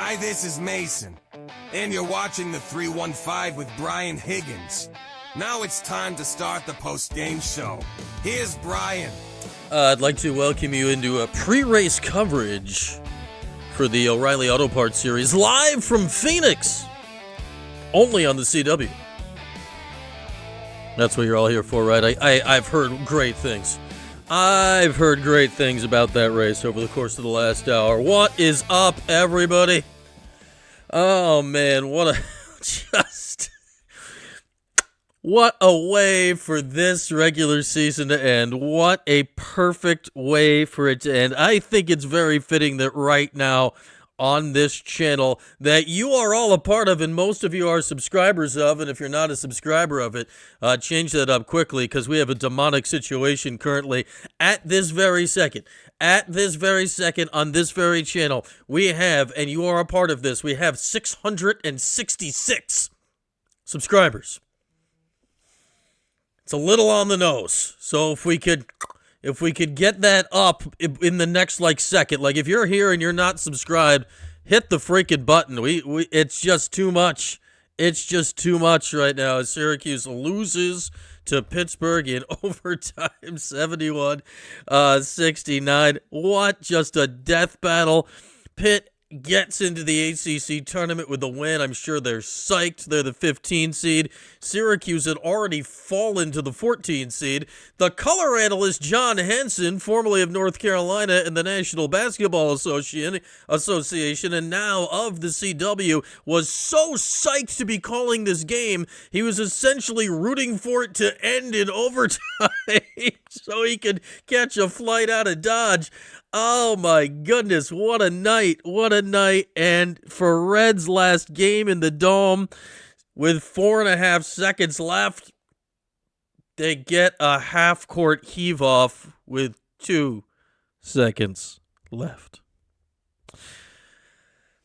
Hi, this is Mason, and you're watching the 315 with Brian Higgins. Now it's time to start the post-game show. Here's Brian. I'd like to welcome you into a pre-race coverage for the O'Reilly Auto Parts Series, live from Phoenix, only on the CW. That's what you're all here for, right? I've heard great things. I've heard great things about that race over the course of the last hour. What is up, everybody? Oh, man, what a way for this regular season to end. What a perfect way for it to end. I think it's very fitting that right now on this channel that you are all a part of and most of you are subscribers of, and if you're not a subscriber of it, change that up quickly because we have a demonic situation currently at this very second. At this very second on this very channel, we have, and you are a part of this, we have 666 subscribers. It's a little on the nose. So if we could get that up in the next second, if you're here and you're not subscribed, hit the freaking button. It's just too much. It's just too much right now as Syracuse loses to Pittsburgh in overtime, 71-69. What just a death battle. Pitt gets into the ACC tournament with a win. I'm sure they're psyched. They're the 15 seed. Syracuse had already fallen to the 14 seed. The color analyst John Henson, formerly of North Carolina and the National Basketball Association, and now of the CW, was so psyched to be calling this game, he was essentially rooting for it to end in overtime so he could catch a flight out of Dodge. Oh my goodness, what a night, and for Red's last game in the Dome, with 4.5 seconds left, they get a half-court heave-off with 2 seconds left.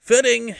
Fitting.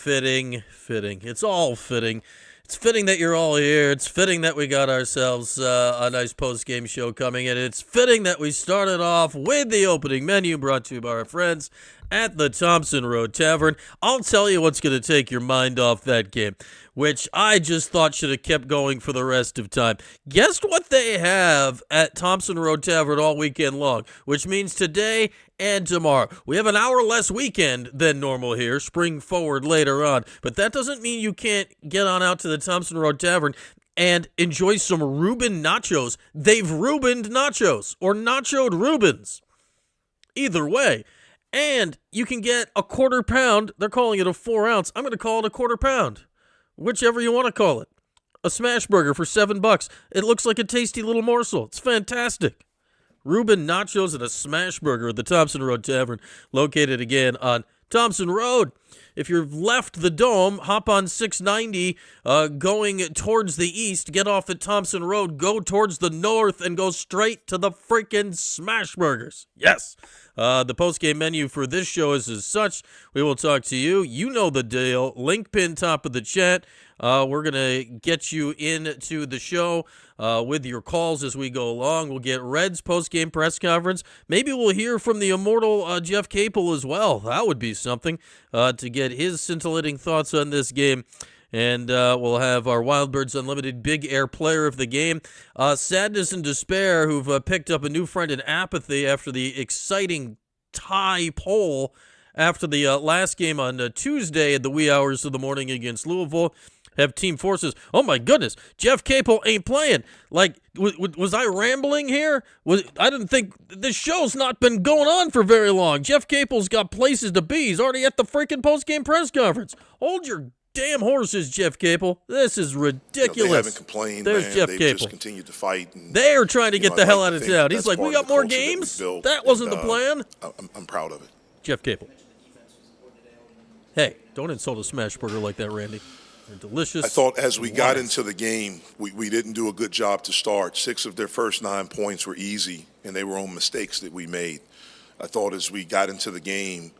It's all fitting. It's fitting that you're all here. It's fitting that we got ourselves a nice post-game show coming in. It's fitting that we started off with the opening menu brought to you by our friends at the Thompson Road Tavern. I'll tell you what's going to take your mind off that game, which I just thought should have kept going for the rest of time. Guess what they have at Thompson Road Tavern all weekend long, which means today and tomorrow. We have an hour less weekend than normal here, spring forward later on, but that doesn't mean you can't get on out to the Thompson Road Tavern and enjoy some Reuben nachos. They've Reubened nachos, or nachoed Reubens. Either way. And you can get a quarter pound. They're calling it a 4 ounce. I'm going to call it a quarter pound. Whichever you want to call it. A smash burger for $7. It looks like a tasty little morsel. It's fantastic. Reuben nachos and a smash burger at the Thompson Road Tavern, located again on Thompson Road. If you've left the Dome, hop on 690 going towards the east, get off at Thompson Road, go towards the north, and go straight to the freaking smash burgers. Yes. The post-game menu for this show is as such. We will talk to you. You know the deal. Link pin top of the chat. We're going to get you into the show with your calls as we go along. We'll get Red's post-game press conference. Maybe we'll hear from the immortal Jeff Capel as well. That would be something to get his scintillating thoughts on this game. And we'll have our Wildbirds Unlimited Big Air Player of the Game. Sadness and Despair, who've picked up a new friend in Apathy after the exciting tie poll after the last game on Tuesday at the wee hours of the morning against Louisville. Have team forces. Oh my goodness, Jeff Capel ain't playing. Was I rambling here? I didn't think this show's not been going on for very long. Jeff Capel's got places to be. He's already at the freaking post-game press conference. Hold your damn horses, Jeff Capel. This is ridiculous. They haven't complained. There's Jeff Capel. Just continued to fight. And, they are trying to get the hell out of town. He's like, we got more games? That wasn't the plan. I'm proud of it. Jeff Capel. Hey, don't insult a smash burger like that, Randy. They're delicious. I thought as we got into the game, we didn't do a good job to start. 6 of their first 9 points were easy, and they were on mistakes that we made. I thought as we got into the game,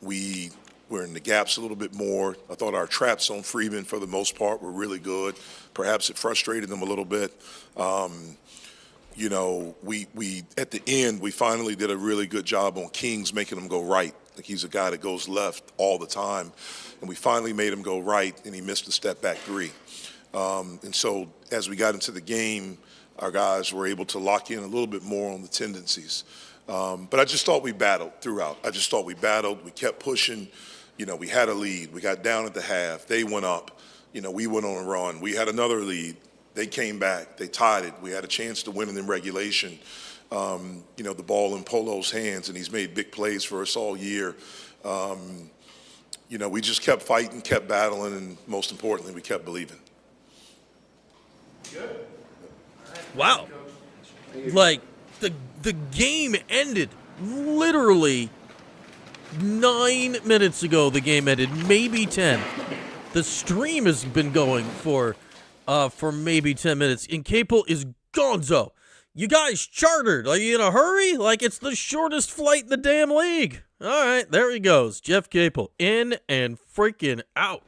we were in the gaps a little bit more. I thought our traps on Freeman, for the most part, were really good. Perhaps it frustrated them a little bit. We at the end, we finally did a really good job on Kings making them go right. Like, he's a guy that goes left all the time, and we finally made him go right, and he missed a step-back three. And so as we got into the game, our guys were able to lock in a little bit more on the tendencies. But I just thought we battled throughout. We kept pushing. We had a lead. We got down at the half. They went up. We went on a run. We had another lead. They came back. They tied it. We had a chance to win it in regulation. The ball in Polo's hands, and he's made big plays for us all year. We just kept fighting, kept battling, and most importantly, we kept believing. Good. Wow. Like, the game ended literally 9 minutes ago. The game ended, maybe 10. The stream has been going for maybe 10 minutes, and Capel is gonzo. You guys chartered. Are you in a hurry? Like, it's the shortest flight in the damn league. All right, there he goes. Jeff Capel, in and freaking out.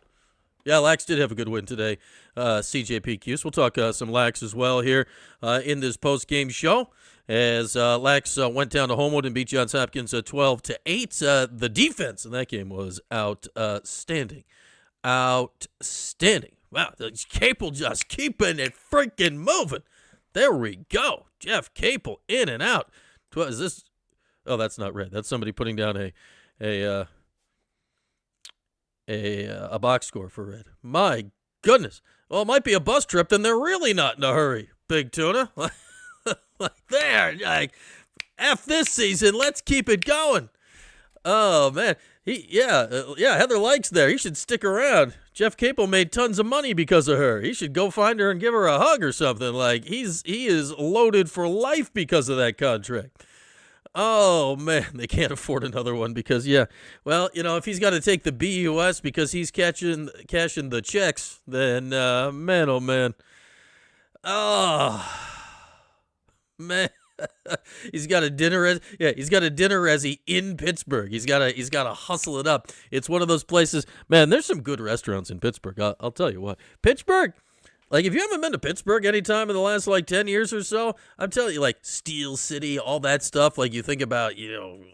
Yeah, Lax did have a good win today. CJP Cuse. We'll talk some Lax as well here in this post-game show. As Lax went down to Homewood and beat Johns Hopkins 12-8. The defense in that game was outstanding. Outstanding. Wow, Capel just keeping it freaking moving. There we go. Jeff Capel in and out. Is this? Oh, that's not red. That's somebody putting down a box score for red. My goodness. Well, it might be a bus trip, then they're really not in a hurry, Big Tuna. Like, there, like, F this season, let's keep it going. Oh, man. Heather Likes there. He should stick around. Jeff Capel made tons of money because of her. He should go find her and give her a hug or something. Like, he is loaded for life because of that contract. Oh, man, they can't afford another one because, if he's got to take the BUS because he's cashing the checks, then, man, oh, man. Oh, man. He's got a dinner resi in Pittsburgh. He's got to hustle it up. It's one of those places, man, there's some good restaurants in Pittsburgh. I'll tell you what. Pittsburgh, like, if you haven't been to Pittsburgh any time in the last, 10 years or so, I'm telling you, Steel City, all that stuff, like, you think about,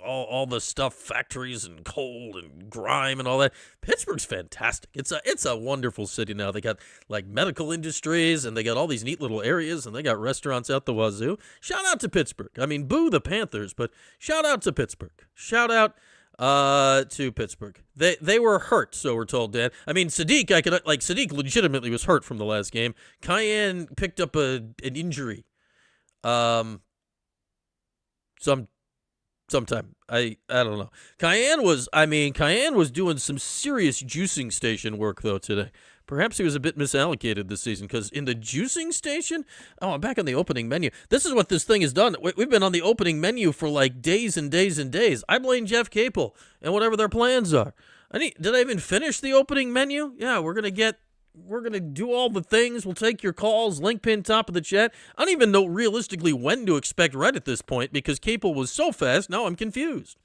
all the stuff, factories and coal and grime and all that. Pittsburgh's fantastic. It's a wonderful city now. They got, medical industries, and they got all these neat little areas, and they got restaurants out the wazoo. Shout out to Pittsburgh. I mean, boo the Panthers, but shout out to Pittsburgh. Shout out to Pittsburgh. They were hurt, so we're told, Dan. I mean, Sadiq, Sadiq legitimately was hurt from the last game. Cayenne picked up an injury. Sometime. I don't know. Cayenne was doing some serious juicing station work, though, today. Perhaps he was a bit misallocated this season, because in the juicing station, I'm back on the opening menu. This is what this thing has done. We've been on the opening menu for days and days and days. I blame Jeff Capel and whatever their plans are. Did I even finish the opening menu? Yeah, we're going to do all the things. We'll take your calls, link pin top of the chat. I don't even know realistically when to expect red at this point because Capel was so fast. Now I'm confused.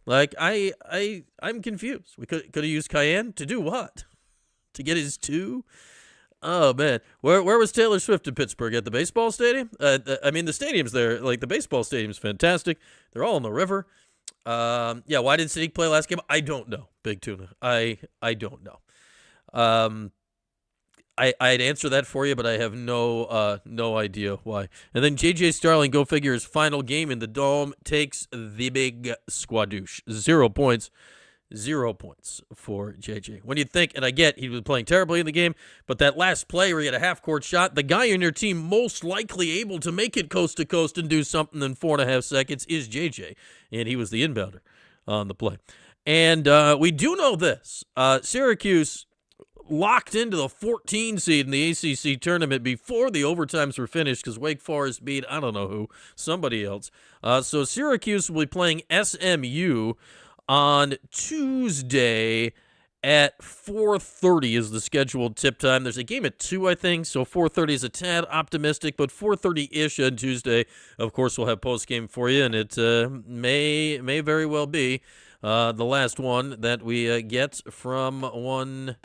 I'm confused. We could have used Cayenne to do what? To get his 2? Oh, man. Where was Taylor Swift in Pittsburgh? At the baseball stadium? The stadium's there. The baseball stadium's fantastic. They're all on the river. Why did Sadiq play last game? I don't know, Big Tuna. I don't know. I'd answer that for you, but I have no idea why. And then J.J. Starling, go figure, his final game in the Dome, takes the big squadouche. 0 points. 0 points for JJ. When you think, and I get he was playing terribly in the game, but that last play where he had a half-court shot, the guy in your team most likely able to make it coast to coast and do something in 4.5 seconds is JJ, and he was the inbounder on the play. And we do know this. Syracuse locked into the 14 seed in the ACC tournament before the overtimes were finished because Wake Forest beat, I don't know who, somebody else. So Syracuse will be playing SMU on Tuesday at 4:30 is the scheduled tip time. There's a game at 2, I think, so 4:30 is a tad optimistic, but 4:30-ish on Tuesday. Of course, we'll have postgame for you, and it may very well be the last one that we get from one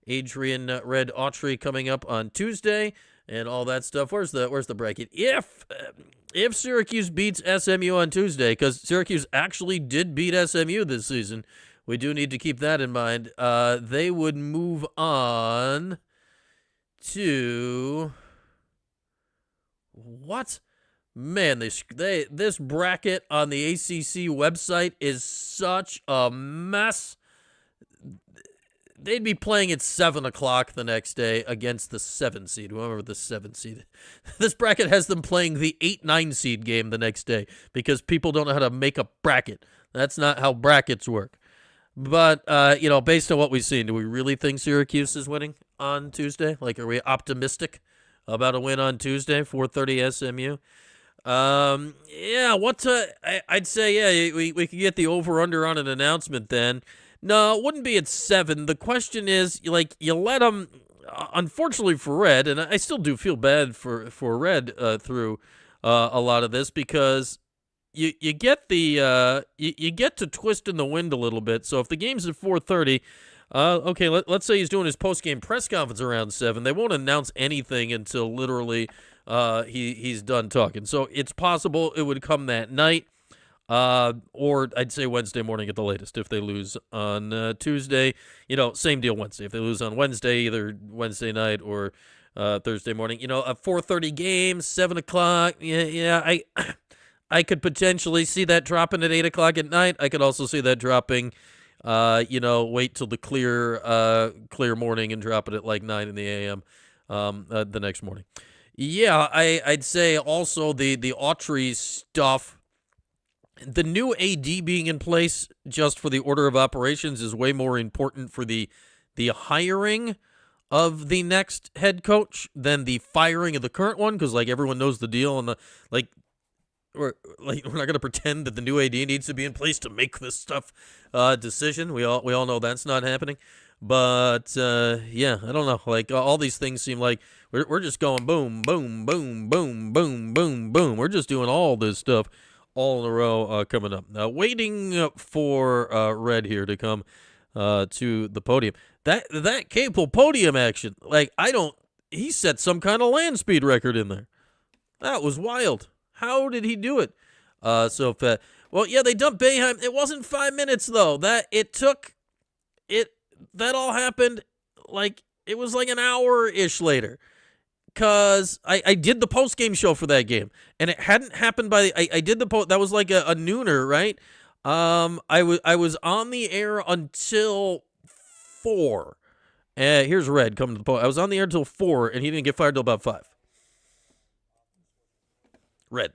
Adrian Autry coming up on Tuesday and all that stuff. Where's the bracket? If if Syracuse beats SMU on Tuesday, because Syracuse actually did beat SMU this season, we do need to keep that in mind. They would move on to what? Man, this bracket on the ACC website is such a mess. They'd be playing at 7 o'clock the next day against the 7 seed. Whoever the 7 seed. This bracket has them playing the 8-9 seed game the next day because people don't know how to make a bracket. That's not how brackets work. But, based on what we've seen, do we really think Syracuse is winning on Tuesday? Like, are we optimistic about a win on Tuesday, 4:30 SMU? I'd say, we could get the over-under on an announcement then. No, it wouldn't be at 7. The question is, you let them, unfortunately for Red, and I still do feel bad for Red through a lot of this because you get you get to twist in the wind a little bit. So if the game's at 4:30, okay, let's say he's doing his post-game press conference around 7. They won't announce anything until literally he's done talking. So it's possible it would come that night. Or I'd say Wednesday morning at the latest if they lose on Tuesday. Same deal Wednesday. If they lose on Wednesday, either Wednesday night or Thursday morning. A 4:30 game, 7 o'clock. Yeah, I could potentially see that dropping at 8 o'clock at night. I could also see that dropping, wait till the clear morning and drop it at like 9 in the a.m. The next morning. Yeah, I'd say also the Autry stuff. The new AD being in place just for the order of operations is way more important for the hiring of the next head coach than the firing of the current one, because everyone knows the deal and we're not going to pretend that the new AD needs to be in place to make this stuff decision. We all know that's not happening. But I don't know. All these things seem like we're just going boom, boom, boom, boom, boom, boom, boom. We're just doing all this stuff all in a row coming up. Now, waiting for Red here to come to the podium. That Capel podium action, he set some kind of land speed record in there. That was wild. How did he do it so fast? Well, yeah, they dumped Boeheim. It wasn't 5 minutes, though. That all happened, it was an hour-ish later. Because I did the post-game show for that game, and it hadn't happened I did the post. That was a nooner, right? I was on the air until 4. Here's Red coming to the post. I was on the air until 4, and he didn't get fired till about 5. Red.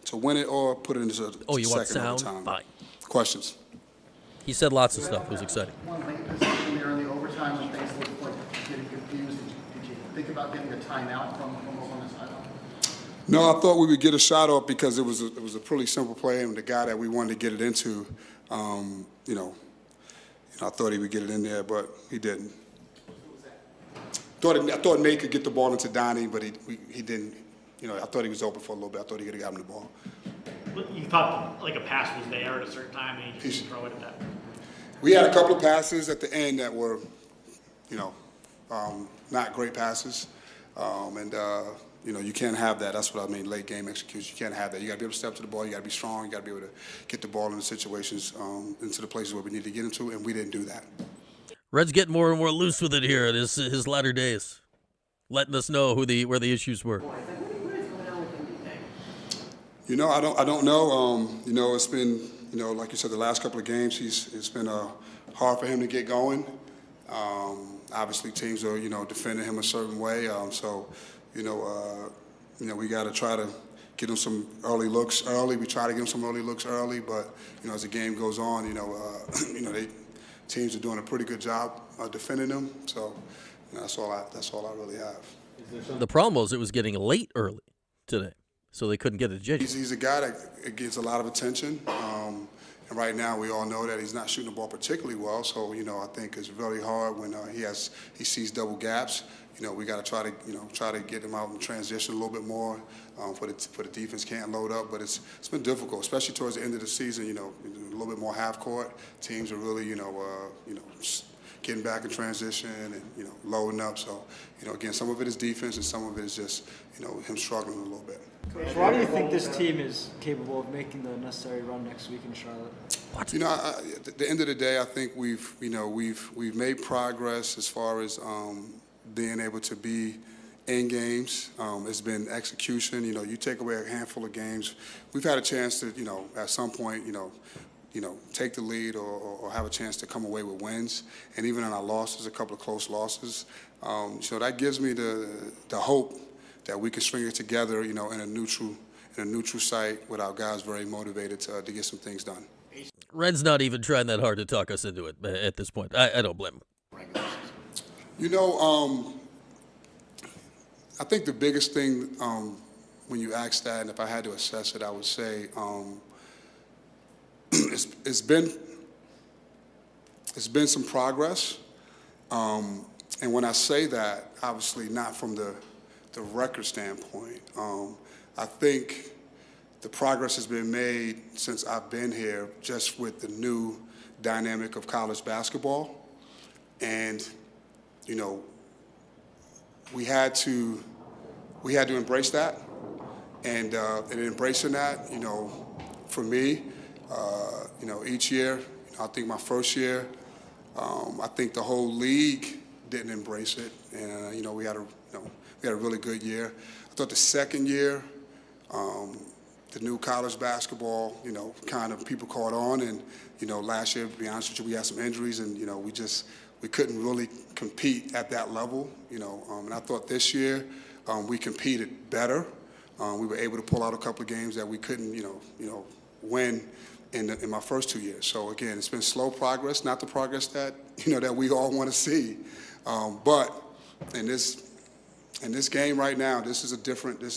To win it or put it into you want second sound? overtime. Fine. Questions? He said lots of stuff. It was exciting. One late position there in the overtime when things looked like getting confused. Did you think about getting a timeout from over on the sideline? No, I thought we would get a shot off because it was a pretty simple play, and the guy that we wanted to get it into, I thought he would get it in there, but he didn't. I thought Nate could get the ball into Donnie, but he didn't. I thought he was open for a little bit. I thought he could have got him the ball. You thought a pass was there at a certain time and you just throw it at that? We had a couple of passes at the end that were, not great passes. You can't have that. That's what I mean, late game execution. You can't have that. You got to be able to step to the ball. You got to be strong. You got to be able to get the ball into situations, into the places where we need to get into, and we didn't do that. Red's getting more and more loose with it here in his latter days, letting us know where the issues were. I don't know. It's been, like you said, the last couple of games, it's been hard for him to get going. Obviously, teams are, defending him a certain way. We got to try to get him some early looks early. We try to get him some early looks early, but, as the game goes on, teams are doing a pretty good job defending them. So that's all I really have. The problem was it was getting late early today, so they couldn't get it jaded. He's a guy that gets a lot of attention. And right now, we all know that he's not shooting the ball particularly well. So, I think it's really hard when he sees double gaps. We got to try to get him out in transition a little bit more for the defense can't load up. But it's been difficult, especially towards the end of the season. A little bit more half court. Teams are really, getting back in transition and loading up. So, again, some of it is defense and some of it is just him struggling a little bit. Coach, why do you think this team is capable of making the necessary run next week in Charlotte? At the end of the day, I think we've made progress as far as being able to be in games. It's been execution. You take away a handful of games, we've had a chance to, at some point, take the lead or have a chance to come away with wins. And even in our losses, a couple of close losses. So that gives me the hope that we can string it together, in a neutral site with our guys very motivated to get some things done. Red's not even trying that hard to talk us into it at this point. I don't blame him. I think the biggest thing when you ask that, and if I had to assess it, I would say it's been some progress. And when I say that, obviously not from the record standpoint, I think the progress has been made since I've been here just with the new dynamic of college basketball. And, we had to embrace that. And in embracing that, for me, each year, I think my first year, I think the whole league didn't embrace it. And, we had a really good year. I thought the second year, the new college basketball, kind of people caught on. And, last year, to be honest with you, we had some injuries and, we couldn't really compete at that level, and I thought this year we competed better. We were able to pull out a couple of games that we couldn't, win in my first 2 years. So again, it's been slow progress, not the progress that that we all want to see. But in this game right now, this is different. And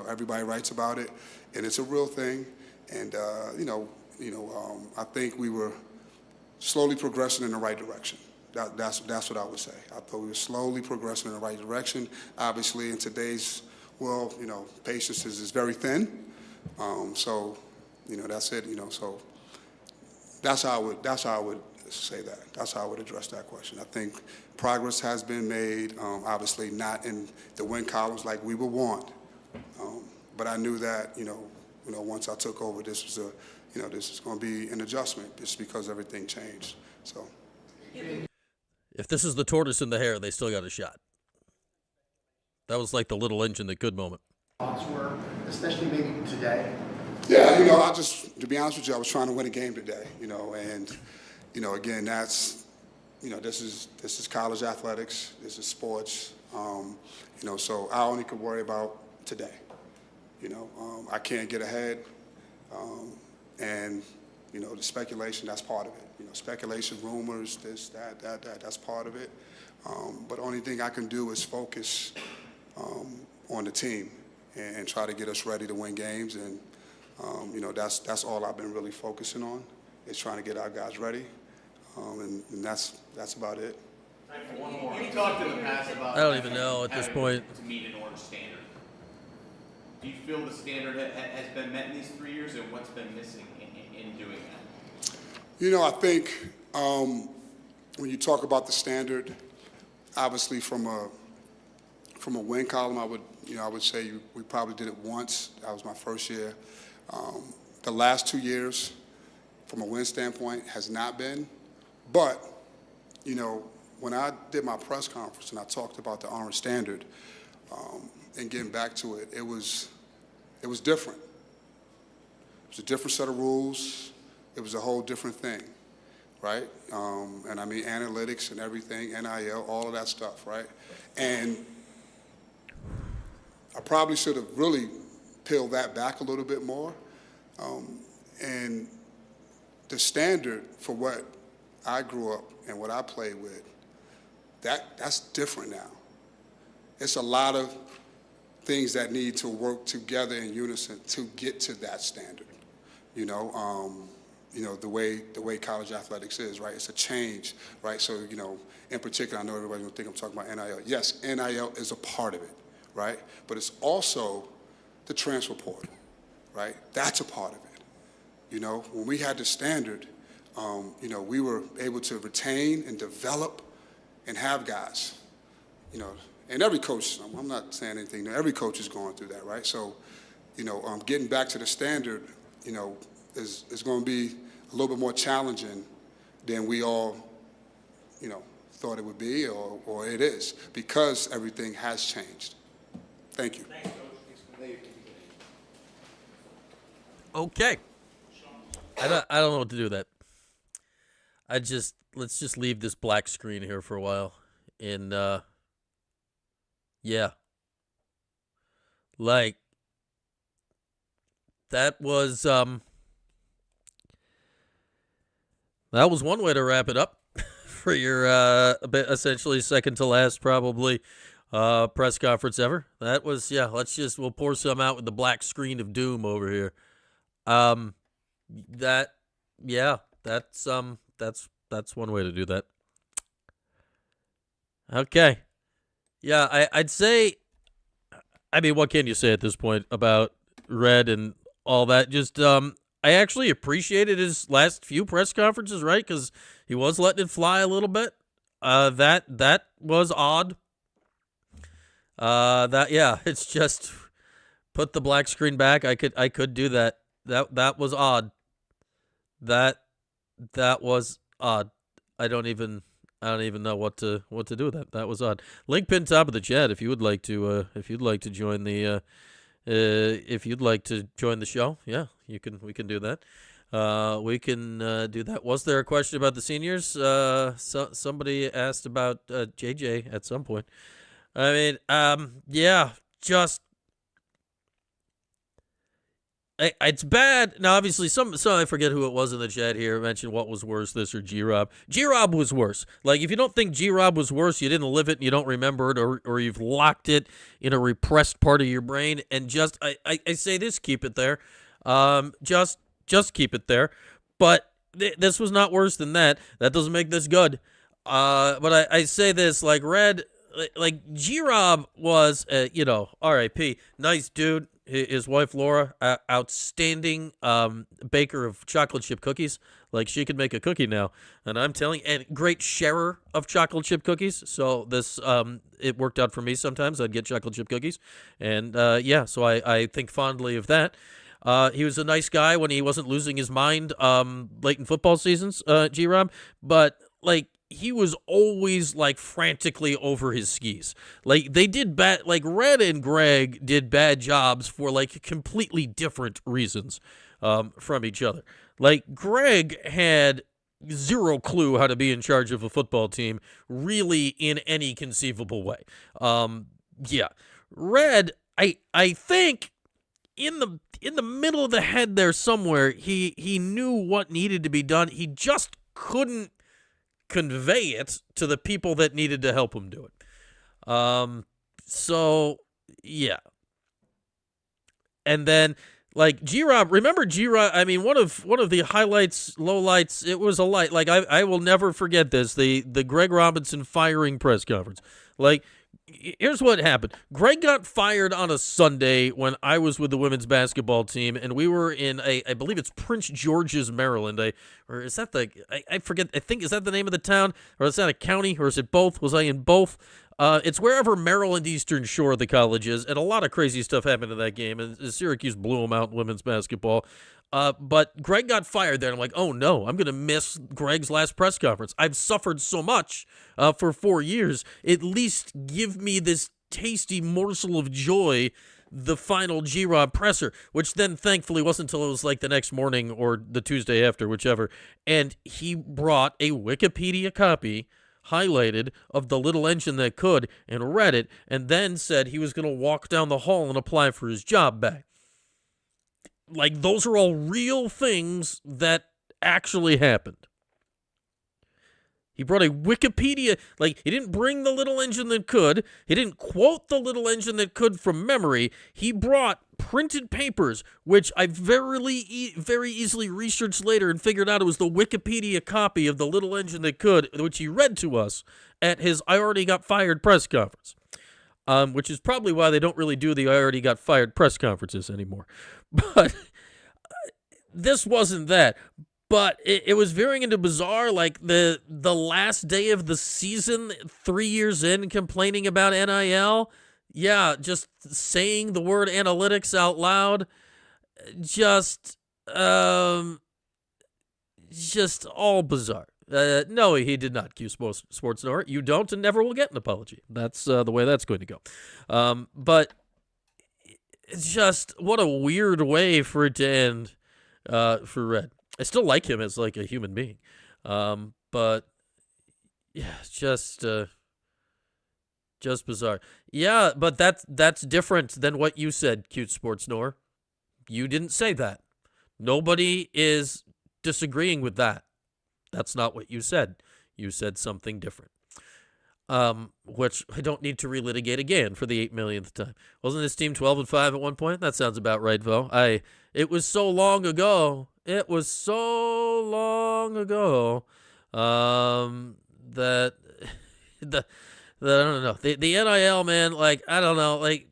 everybody writes about it, and it's a real thing. And I think we were slowly progressing in the right direction. That's what I would say. I thought we were slowly progressing in the right direction. Obviously, in today's world, patience is very thin. So, that's it. So that's how I would say that. That's how I would address that question. I think progress has been made. Obviously, not in the win columns like we would want. But I knew that once I took over, this was this is going to be an adjustment just because everything changed. So, if this is the tortoise and the hare, they still got a shot. That was like the little engine that could moment. Thoughts were, especially maybe today. Yeah, to be honest with you, I was trying to win a game today. And again, that's this is college athletics. This is sports. So I only could worry about today. I can't get ahead. And, the speculation, that's part of it. Speculation, rumors, this, that's part of it. But the only thing I can do is focus on the team and try to get us ready to win games. And, that's all I've been really focusing on is trying to get our guys ready. And that's about it. One more. You talked in the past about I don't even know at this point. To meet an orange standard. Do you feel the standard has been met in these 3 years, and what's been missing in doing that? I think when you talk about the standard, obviously from a win column, I would say we probably did it once. That was my first year. The last 2 years, from a win standpoint, has not been. But when I did my press conference and I talked about the orange standard. And getting back to it, it was different. It was a different set of rules. It was a whole different thing, right? And I mean analytics and everything, NIL, all of that stuff, right? And I probably should have really peeled that back a little bit more. And the standard for what I grew up and what I played with, that's different now. It's a lot of things that need to work together in unison to get to that standard. The way college athletics is, right? It's a change, right? So, in particular, I know everybody's gonna think I'm talking about NIL. Yes, NIL is a part of it, right? But it's also the transfer portal, right? That's a part of it. When we had the standard, we were able to retain and develop and have guys, and every coach, I'm not saying anything, every coach is going through that, right? So, getting back to the standard, is going to be a little bit more challenging than we all, thought it would be or it is, because everything has changed. Thank you. Thanks, Coach. Okay. I don't know what to do with that. Let's just leave this black screen here for a while. And, yeah. Like, that was one way to wrap it up for your essentially second to last probably press conference ever. That was, yeah, we'll pour some out with the black screen of doom over here. That's one way to do that. Okay. Yeah, I'd say, I mean, what can you say at this point about Red and all that? Just, I actually appreciated his last few press conferences, right? Because he was letting it fly a little bit. That was odd. It's just put the black screen back. I could do that. That was odd. That was odd. I don't even know what to do with that. That was odd. Link pin top of the chat if you would like to join the if you'd like to join the show. Yeah, we can do that. We can do that. Was there a question about the seniors? Somebody asked about JJ at some point. I mean, yeah, just it's bad. Now, obviously, some I forget who it was in the chat here mentioned what was worse, this or G-Rob. G-Rob was worse. Like, if you don't think G-Rob was worse, you didn't live it and you don't remember it, or you've locked it in a repressed part of your brain. And just, I say this, keep it there. Just keep it there. But this was not worse than that. That doesn't make this good. But I say this, like, Red, like G-Rob was, R.I.P. Nice dude. His wife, Laura, outstanding baker of chocolate chip cookies. Like, she could make a cookie now. And I'm telling you, and great sharer of chocolate chip cookies. So this, it worked out for me sometimes. I'd get chocolate chip cookies. And, so I think fondly of that. He was a nice guy when he wasn't losing his mind late in football seasons, G-Rob. But, like, he was always, like, frantically over his skis. Like, they did bad, like, Red and Greg did bad jobs for, like, completely different reasons from each other. Like, Greg had zero clue how to be in charge of a football team, really, in any conceivable way. Red, I think in the middle of the head there somewhere, he knew what needed to be done. He just couldn't convey it to the people that needed to help him do it. So yeah. And then, like, G-Rob, remember G-Rob, I mean, one of the highlights, lowlights, it was a light. Like, I will never forget this, the Greg Robinson firing press conference. Like, here's what happened. Greg got fired on a Sunday when I was with the women's basketball team, and we were in I believe it's Prince George's, Maryland. Or is that I forget, I think, is that the name of the town? Or is that a county? Or is it both? Was I in both? It's wherever Maryland Eastern Shore the college is, and a lot of crazy stuff happened in that game, and Syracuse blew them out in women's basketball. But Greg got fired there, and I'm like, oh no, I'm going to miss Greg's last press conference. I've suffered so much for 4 years. At least give me this tasty morsel of joy, the final G-Rob presser, which then thankfully wasn't until it was like the next morning or the Tuesday after, whichever. And he brought a Wikipedia copy highlighted of the little engine that could and read it, and then said he was going to walk down the hall and apply for his job back. Like, those are all real things that actually happened. He brought a Wikipedia, like, he didn't bring the little engine that could. He didn't quote the little engine that could from memory. He brought printed papers, which I very easily researched later and figured out it was the Wikipedia copy of the little engine that could, which he read to us at his I Already Got Fired press conference, which is probably why they don't really do the I Already Got Fired press conferences anymore. But this wasn't that. But it was veering into bizarre, like the last day of the season, 3 years in, complaining about NIL. Yeah, just saying the word analytics out loud. Just all bizarre. No, he did not, Cuse Sports Nor. You don't and never will get an apology. That's the way that's going to go. But it's just, what a weird way for it to end for Red. I still like him as like a human being. But yeah, just bizarre. Yeah, but that's different than what you said, Cute Sports Nor. You didn't say that. Nobody is disagreeing with that. That's not what you said. You said something different. Which I don't need to relitigate again for the 8 millionth time. Wasn't this team 12-5 at one point? That sounds about right, Vo. It was so long ago. It was so long ago that I don't know. The NIL, man, like, I don't know, like,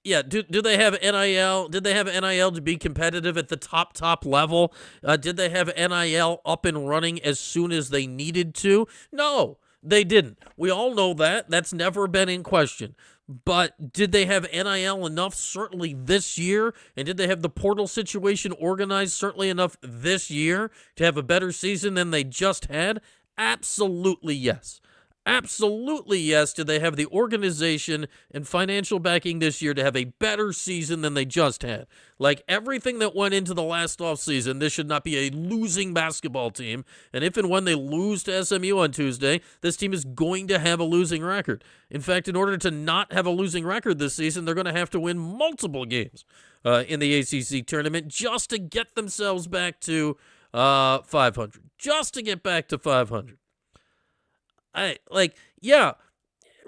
yeah, do they have NIL? Did they have NIL to be competitive at the top level? Did they have NIL up and running as soon as they needed to? No, they didn't. We all know that. That's never been in question. But did they have NIL enough? Certainly this year. And did they have the portal situation organized certainly enough this year to have a better season than they just had? Absolutely yes. Absolutely yes. Did they have the organization and financial backing this year to have a better season than they just had? Like everything that went into the last offseason, this should not be a losing basketball team. And if and when they lose to SMU on Tuesday, this team is going to have a losing record. In fact, in order to not have a losing record this season, they're going to have to win multiple games in the ACC tournament just to get themselves back to 500. Just to get back to 500.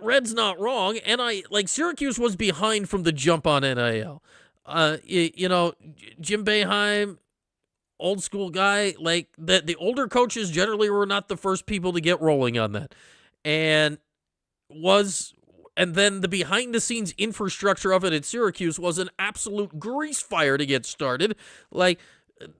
Red's not wrong, and Syracuse was behind from the jump on NIL. Jim Boeheim, old school guy, like the older coaches generally were not the first people to get rolling on that, and then the behind the scenes infrastructure of it at Syracuse was an absolute grease fire to get started. Like,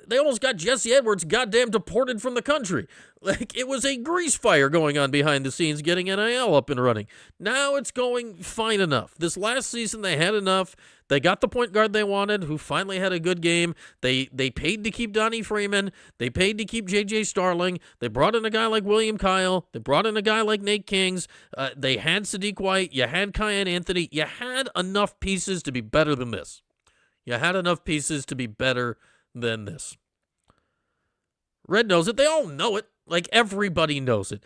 they almost got Jesse Edwards goddamn deported from the country. Like, it was a grease fire going on behind the scenes getting NIL up and running. Now it's going fine enough. This last season they had enough. They got the point guard they wanted, who finally had a good game. They paid to keep Donnie Freeman. They paid to keep J.J. Starling. They brought in a guy like William Kyle. They brought in a guy like Nate Kings. They had Sadiq White. You had Kyan Anthony. You had enough pieces to be better than this. You had enough pieces to be better than this. Red knows it. They all know it. Like, everybody knows it.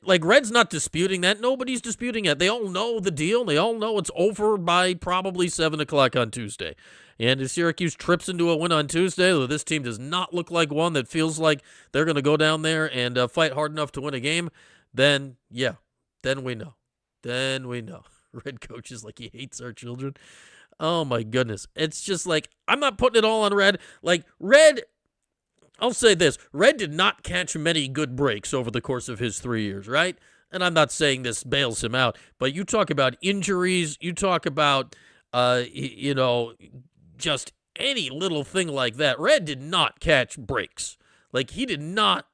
Red's not disputing that. Nobody's disputing it. They all know the deal. They all know it's over by probably 7 o'clock on Tuesday. And if Syracuse trips into a win on Tuesday, though this team does not look like one that feels like they're going to go down there and fight hard enough to win a game, then, yeah, then we know. Then we know. Red coach is like, he hates our children. Oh, my goodness. It's just like, I'm not putting it all on Red. Like, Red, I'll say this. Red did not catch many good breaks over the course of his 3 years, right? And I'm not saying this bails him out, but you talk about injuries, you talk about, just any little thing like that. Red did not catch breaks. Like, he did not,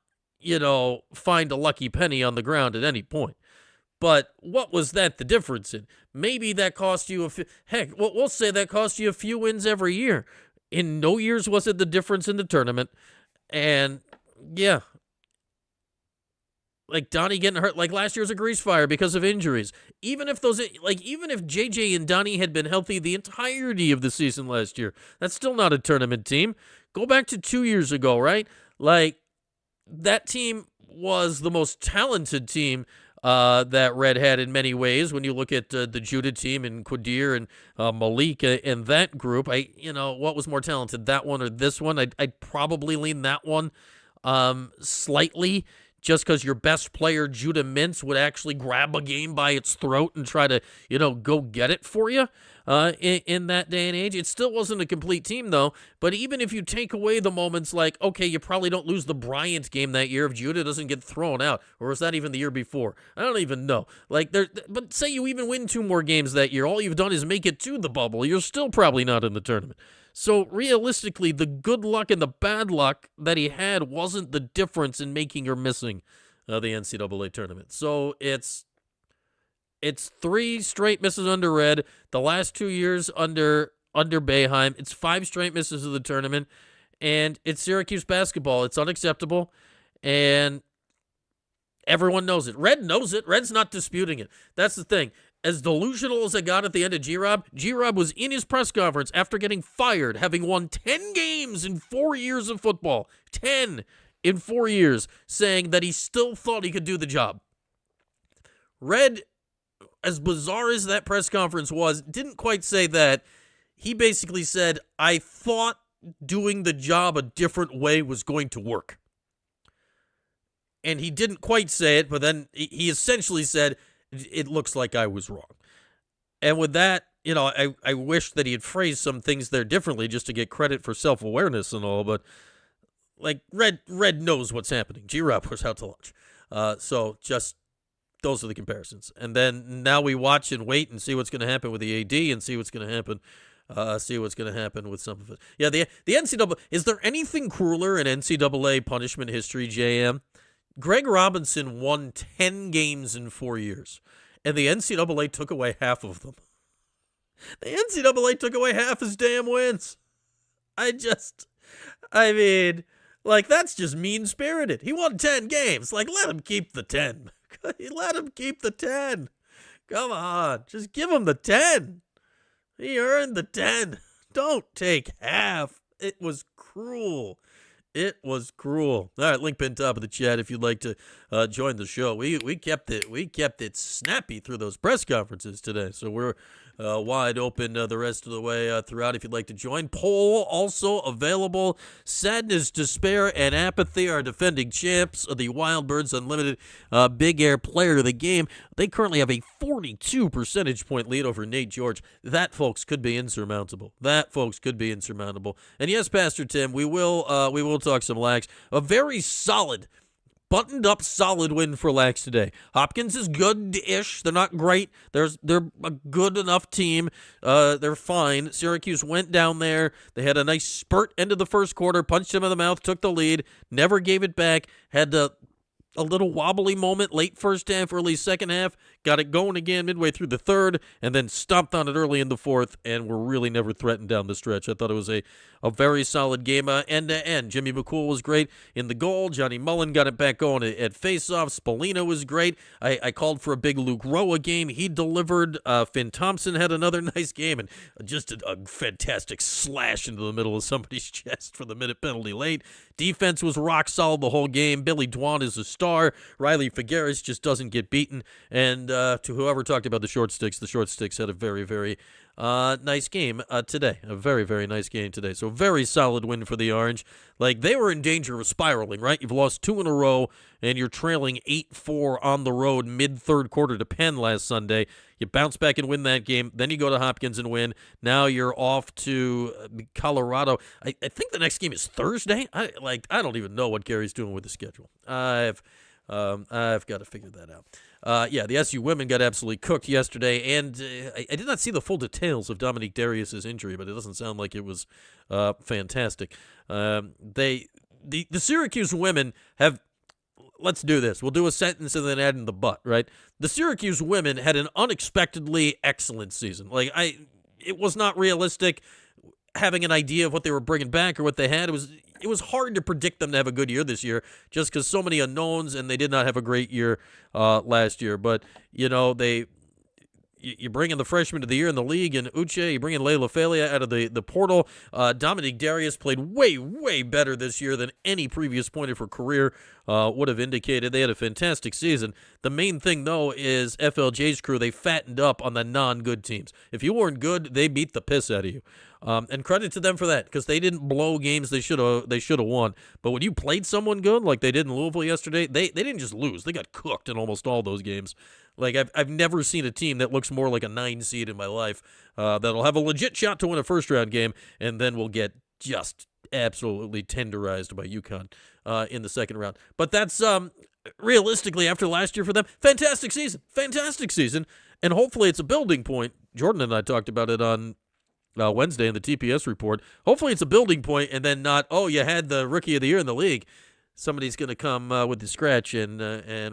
find a lucky penny on the ground at any point. But what was that the difference in? Maybe that cost you we'll say that cost you a few wins every year. In no years was it the difference in the tournament. And yeah, like Donnie getting hurt, like last year was a grease fire because of injuries. Even if JJ and Donnie had been healthy the entirety of the season last year, that's still not a tournament team. Go back to 2 years ago, right? Like, that team was the most talented team that Red had in many ways. When you look at the Judah team and Quadir and Malik and that group, what was more talented, that one or this one? I'd probably lean that one slightly, just because your best player, Judah Mintz, would actually grab a game by its throat and try to, go get it for you in that day and age. It still wasn't a complete team, though. But even if you take away the moments like, okay, you probably don't lose the Bryant game that year if Judah doesn't get thrown out. Or was that even the year before? I don't even know. But say you even win 2 more games that year. All you've done is make it to the bubble. You're still probably not in the tournament. So realistically, the good luck and the bad luck that he had wasn't the difference in making or missing the NCAA tournament. So it's 3 straight misses under Red. The last 2 years under Boeheim. It's 5 straight misses of the tournament, and it's Syracuse basketball. It's unacceptable, and everyone knows it. Red knows it. Red's not disputing it. That's the thing. As delusional as I got at the end of G-Rob was in his press conference after getting fired, having won 10 games in 4 years of football. 10 in 4 years, saying that he still thought he could do the job. Red, as bizarre as that press conference was, didn't quite say that. He basically said, I thought doing the job a different way was going to work. And he didn't quite say it, but then he essentially said, it looks like I was wrong. And with that, I wish that he had phrased some things there differently just to get credit for self-awareness and all, but Red knows what's happening. G-Rob was out to lunch. So just those are the comparisons. And then now we watch and wait and see what's going to happen with the AD and see what's going to happen with some of it. Yeah, the NCAA, is there anything crueler in NCAA punishment history, JM? Greg Robinson won 10 games in 4 years, and the NCAA took away half of them. The NCAA took away half his damn wins. That's just mean-spirited. He won 10 games. Let him keep the 10. Let him keep the 10. Come on. Just give him the 10. He earned the 10. Don't take half. It was cruel. It was cruel. All right, link pinned top of the chat if you'd like to join the show. We kept it snappy through those press conferences today, so we're wide open the rest of the way throughout if you'd like to join. Poll also available. Sadness, Despair, and Apathy are defending champs of the Wildbirds Unlimited Big Air Player of the Game. They currently have a 42 percentage point lead over Nate George. That, folks, could be insurmountable. And yes, Pastor Tim, we will talk some Lax. A very solid, buttoned-up, solid win for Lax today. Hopkins is good-ish. They're not great. They're a good enough team. They're fine. Syracuse went down there. They had a nice spurt end of the first quarter, punched him in the mouth, took the lead, never gave it back, had a little wobbly moment late first half, early second half, got it going again midway through the third, and then stomped on it early in the fourth, and were really never threatened down the stretch. I thought it was a very solid game end to end. Jimmy McCool was great in the goal. Johnny Mullen got it back going at faceoff. Spallina was great. I called for a big Luke Roa game. He delivered. Finn Thompson had another nice game, and just a fantastic slash into the middle of somebody's chest for the minute penalty late. Defense was rock solid the whole game. Billy Dwan is a star. Riley Figueres just doesn't get beaten. And to whoever talked about the short sticks had a very, very nice game today. A very, very nice game today. So very solid win for the Orange. They were in danger of spiraling, right? You've lost 2 in a row, and you're trailing 8-4 on the road mid-third quarter to Penn last Sunday. You bounce back and win that game. Then you go to Hopkins and win. Now you're off to Colorado. I think the next game is Thursday. I don't even know what Gary's doing with the schedule. I've got to figure that out. The SU women got absolutely cooked yesterday, and I did not see the full details of Dominique Darius's injury, but it doesn't sound like it was fantastic. The Syracuse women have. Let's do this. We'll do a sentence and then add in the but, right? The Syracuse women had an unexpectedly excellent season. It was not realistic having an idea of what they were bringing back or what they had. It was hard to predict them to have a good year this year just because so many unknowns, and they did not have a great year last year. But, you bring in the freshman of the year in the league and Uche, you bring in Layla Falia out of the portal. Dominique Darius played way, way better this year than any previous point of her career would have indicated. They had a fantastic season. The main thing, though, is FLJ's crew, they fattened up on the non-good teams. If you weren't good, they beat the piss out of you. And credit to them for that, because they didn't blow games they should have won. But when you played someone good, like they did in Louisville yesterday, they didn't just lose. They got cooked in almost all those games. Like, I've never seen a team that looks more like a 9 seed in my life that'll have a legit shot to win a first-round game, and then will get just absolutely tenderized by UConn in the second round. But that's, realistically, after last year for them, fantastic season. And hopefully it's a building point. Jordan and I talked about it on Wednesday in the TPS report. Hopefully it's a building point, and then not, oh, you had the Rookie of the Year in the league. Somebody's going to come with the scratch and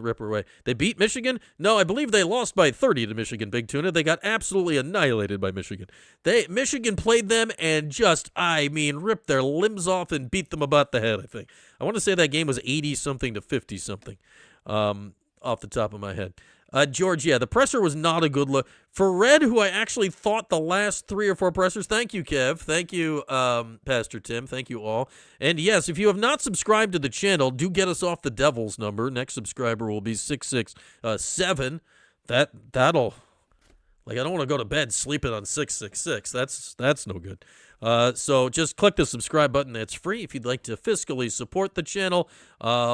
rip her away. They beat Michigan? No, I believe they lost by 30 to Michigan, Big Tuna. They got absolutely annihilated by Michigan. Michigan played them and just, ripped their limbs off and beat them about the head, I think. I want to say that game was 80-something to 50-something off the top of my head. George, yeah, the presser was not a good look. For Red, who I actually thought the last 3 or 4 pressers, thank you, Kev. Thank you, Pastor Tim. Thank you all. And yes, if you have not subscribed to the channel, do get us off the Devil's number. Next subscriber will be 667. That'll, like, I don't want to go to bed sleeping on 666. That's no good. So just click the subscribe button. It's free if you'd like to fiscally support the channel.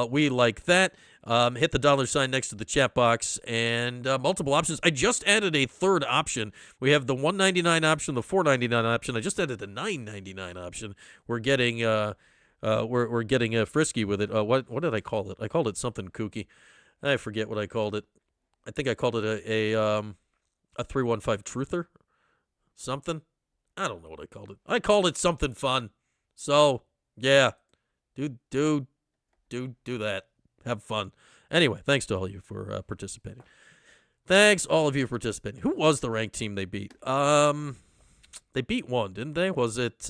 We like that. Hit the $ next to the chat box, and multiple options. I just added a third option. We have the $1.99 option, the $4.99 option. I just added the $9.99 option. We're getting we're getting frisky with it. What did I call it? I called it something kooky. I forget what I called it. I think I called it a 315 truther, something. I don't know what I called it. I called it something fun. So yeah, do that. Have fun. Anyway, thanks to all of you for participating. Thanks, all of you, for participating. Who was the ranked team they beat? They beat one, didn't they? Was it?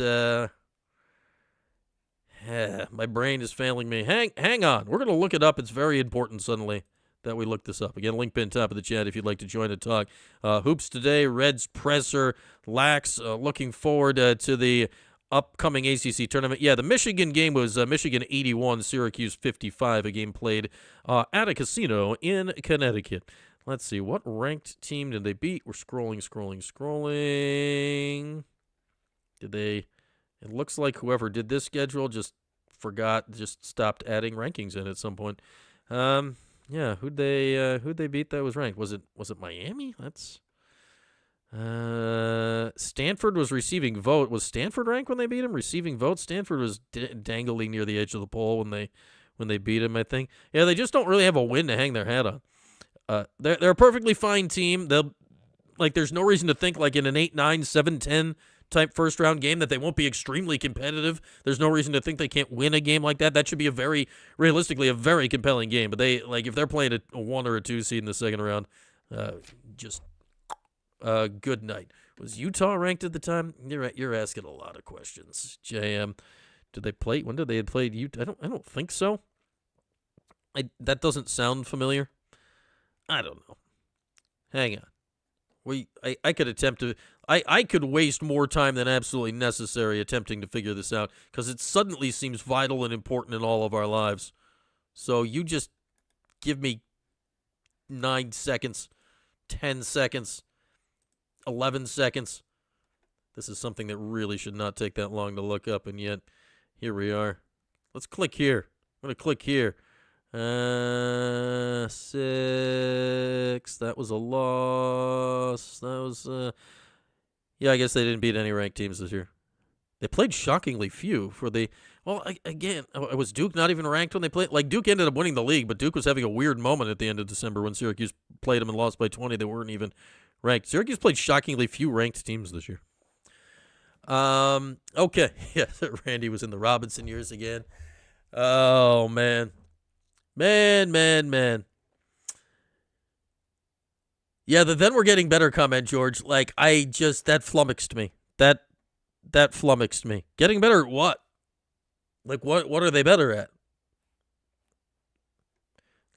My brain is failing me. Hang on. We're gonna look it up. It's very important suddenly that we look this up. Again, link pinned top of the chat if you'd like to join the talk. Hoops today. Reds presser. Lax. Looking forward to the upcoming ACC tournament. Yeah, the Michigan game was Michigan 81, Syracuse 55, a game played at a casino in Connecticut. Let's see, what ranked team did they beat? We're scrolling. It looks like whoever did this schedule just stopped adding rankings in at some point. Yeah, who'd they beat that was ranked? Was it Miami? That's Stanford was receiving vote. Was Stanford ranked when they beat him? Receiving vote. Stanford was dangling near the edge of the poll when they beat him, I think. Yeah, they just don't really have a win to hang their hat on. They're a perfectly fine team. There's no reason to think like in an 8-9, 7-10 type first round game that they won't be extremely competitive. There's no reason to think they can't win a game like that. That should be realistically a very compelling game. But if they're playing a 1 or a 2 seed in the second round, good night. Was Utah ranked at the time? You're asking a lot of questions, JM. When did they play Utah? I don't think so. That doesn't sound familiar. I don't know. Hang on. I could attempt to. I could waste more time than absolutely necessary attempting to figure this out because it suddenly seems vital and important in all of our lives. So you just give me 9 seconds, 10 seconds, 11 seconds. This is something that really should not take that long to look up, and yet here we are. Let's click here. I'm going to click here. 6. That was a loss. That was, yeah, I guess they didn't beat any ranked teams this year. They played shockingly few for the, again, was Duke not even ranked when they played? Like, Duke ended up winning the league, but Duke was having a weird moment at the end of December when Syracuse played them and lost by 20. They weren't even ranked. Syracuse played shockingly few ranked teams this year. Okay. Yeah, Randy was in the Robinson years again. Oh, man. Man. Yeah, then we're getting better comment, George. Like, that flummoxed me. That flummoxed me. Getting better at what? Like, what are they better at?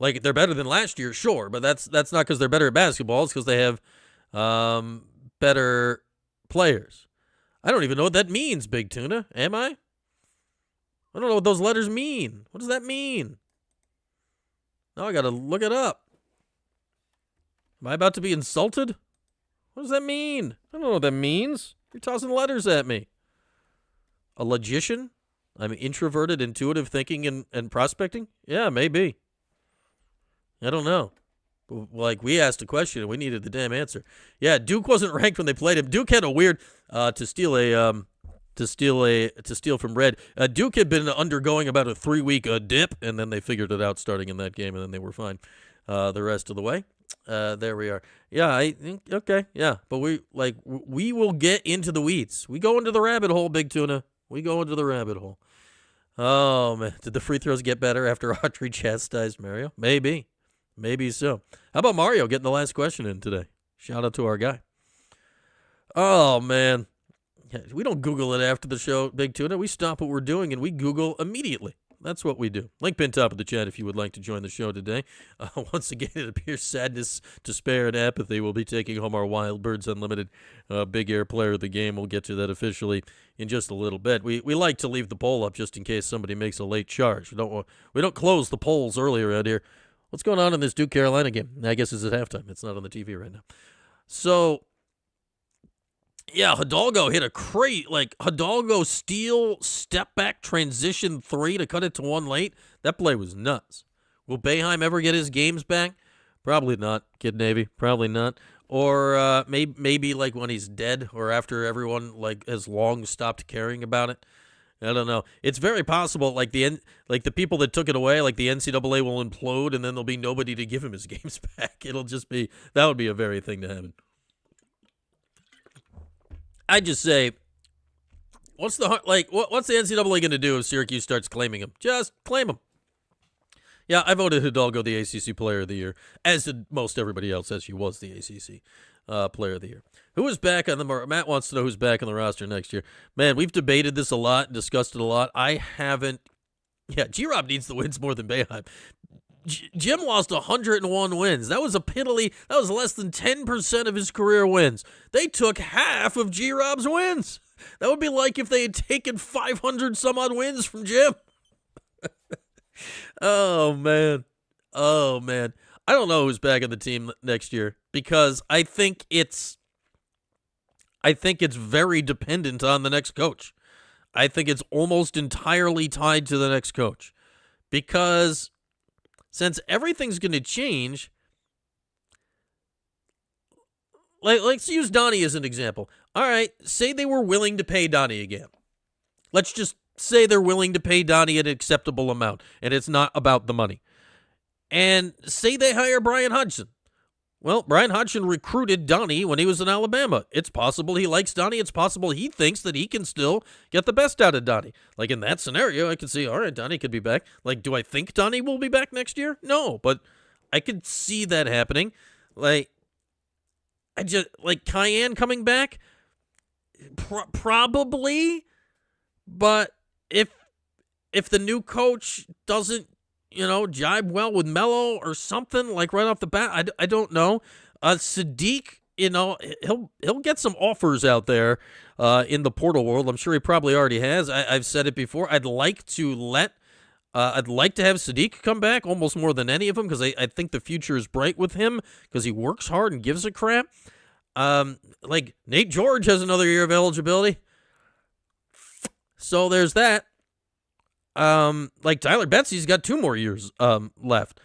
Like, they're better than last year, sure, but that's not because they're better at basketball. It's because they have better players. I don't even know what that means, Big Tuna. Am I? I don't know what those letters mean. What does that mean? Now I got to look it up. Am I about to be insulted? What does that mean? I don't know what that means. You're tossing letters at me. A logician? I mean, introverted, intuitive thinking and prospecting? Yeah, maybe. I don't know. Like, we asked a question and we needed the damn answer. Yeah, Duke wasn't ranked when they played him. Duke had a weird to steal from Red. Duke had been undergoing about a 3-week dip, and then they figured it out starting in that game, and then they were fine the rest of the way. There we are. Yeah, I think okay. Yeah, but we will get into the weeds. We go into the rabbit hole, Big Tuna. We go into the rabbit hole. Oh man, did the free throws get better after Autry chastised Mario? Maybe so. How about Mario getting the last question in today? Shout out to our guy. Oh man. We don't Google it after the show, Big Tuna. We stop what we're doing and we Google immediately. That's what we do. Link pinned top of the chat if you would like to join the show today. Once again, it appears sadness, despair, and apathy will be taking home our Wild Birds Unlimited Big Air Player of the Game. We'll get to that officially in just a little bit. We like to leave the poll up just in case somebody makes a late charge. We don't close the polls early around here. What's going on in this Duke-Carolina game? I guess it's at halftime. It's not on the TV right now. So, yeah, Hidalgo hit a Hidalgo steal, step back, transition 3 to cut it to 1 late. That play was nuts. Will Boeheim ever get his games back? Probably not, Kid Navy. Probably not. Or maybe like when he's dead or after everyone has long stopped caring about it. I don't know. It's very possible the people that took it away, like the NCAA will implode and then there'll be nobody to give him his games back. It'll just be, that would be a very thing to happen. I just say, what's the NCAA going to do if Syracuse starts claiming him? Just claim him. Yeah, I voted Hidalgo the ACC Player of the Year, as did most everybody else, as he was the ACC Player of the Year. Who is back on the? Matt wants to know who's back on the roster next year. Man, we've debated this a lot, discussed it a lot. I haven't. Yeah, G-Rob needs the wins more than Boeheim. Jim lost 101 wins. That was a piddly. That was less than 10% of his career wins. They took half of G-Rob's wins. That would be like if they had taken 500 some odd wins from Jim. Oh man. I don't know who's back on the team next year because I think it's very dependent on the next coach. I think it's almost entirely tied to the next coach because since everything's going to change, let's use Donnie as an example. All right, say they were willing to pay Donnie again. Let's just say they're willing to pay Donnie an acceptable amount, and it's not about the money. And say they hire Brian Hodgson. Well, Brian Hodgson recruited Donnie when he was in Alabama. It's possible he likes Donnie. It's possible he thinks that he can still get the best out of Donnie. Like in that scenario, I could see, all right, Donnie could be back. Like, do I think Donnie will be back next year? No, but I could see that happening. Cayenne coming back? Probably. But if the new coach doesn't, jibe well with Melo or something like right off the bat, I don't know. Sadiq, he'll get some offers out there in the portal world. I'm sure he probably already has. I've said it before. I'd like to have Sadiq come back almost more than any of them because I think the future is bright with him because he works hard and gives a crap. Nate George has another year of eligibility. So there's that. Tyler Betsy's got 2 more years left.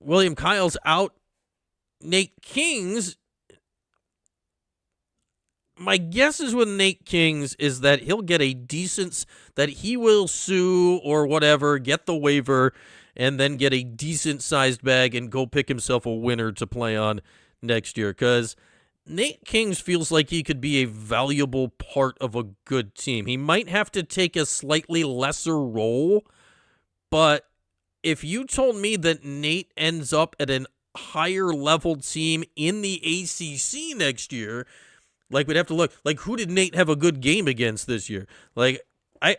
William Kyle's out. Nate Kings, my guess is with Nate Kings is that he'll get that he will sue or whatever, get the waiver, and then get a decent-sized bag and go pick himself a winner to play on next year. Because Nate Kings feels like he could be a valuable part of a good team. He might have to take a slightly lesser role, but if you told me that Nate ends up at an higher level team in the ACC next year, we'd have to look, who did Nate have a good game against this year? I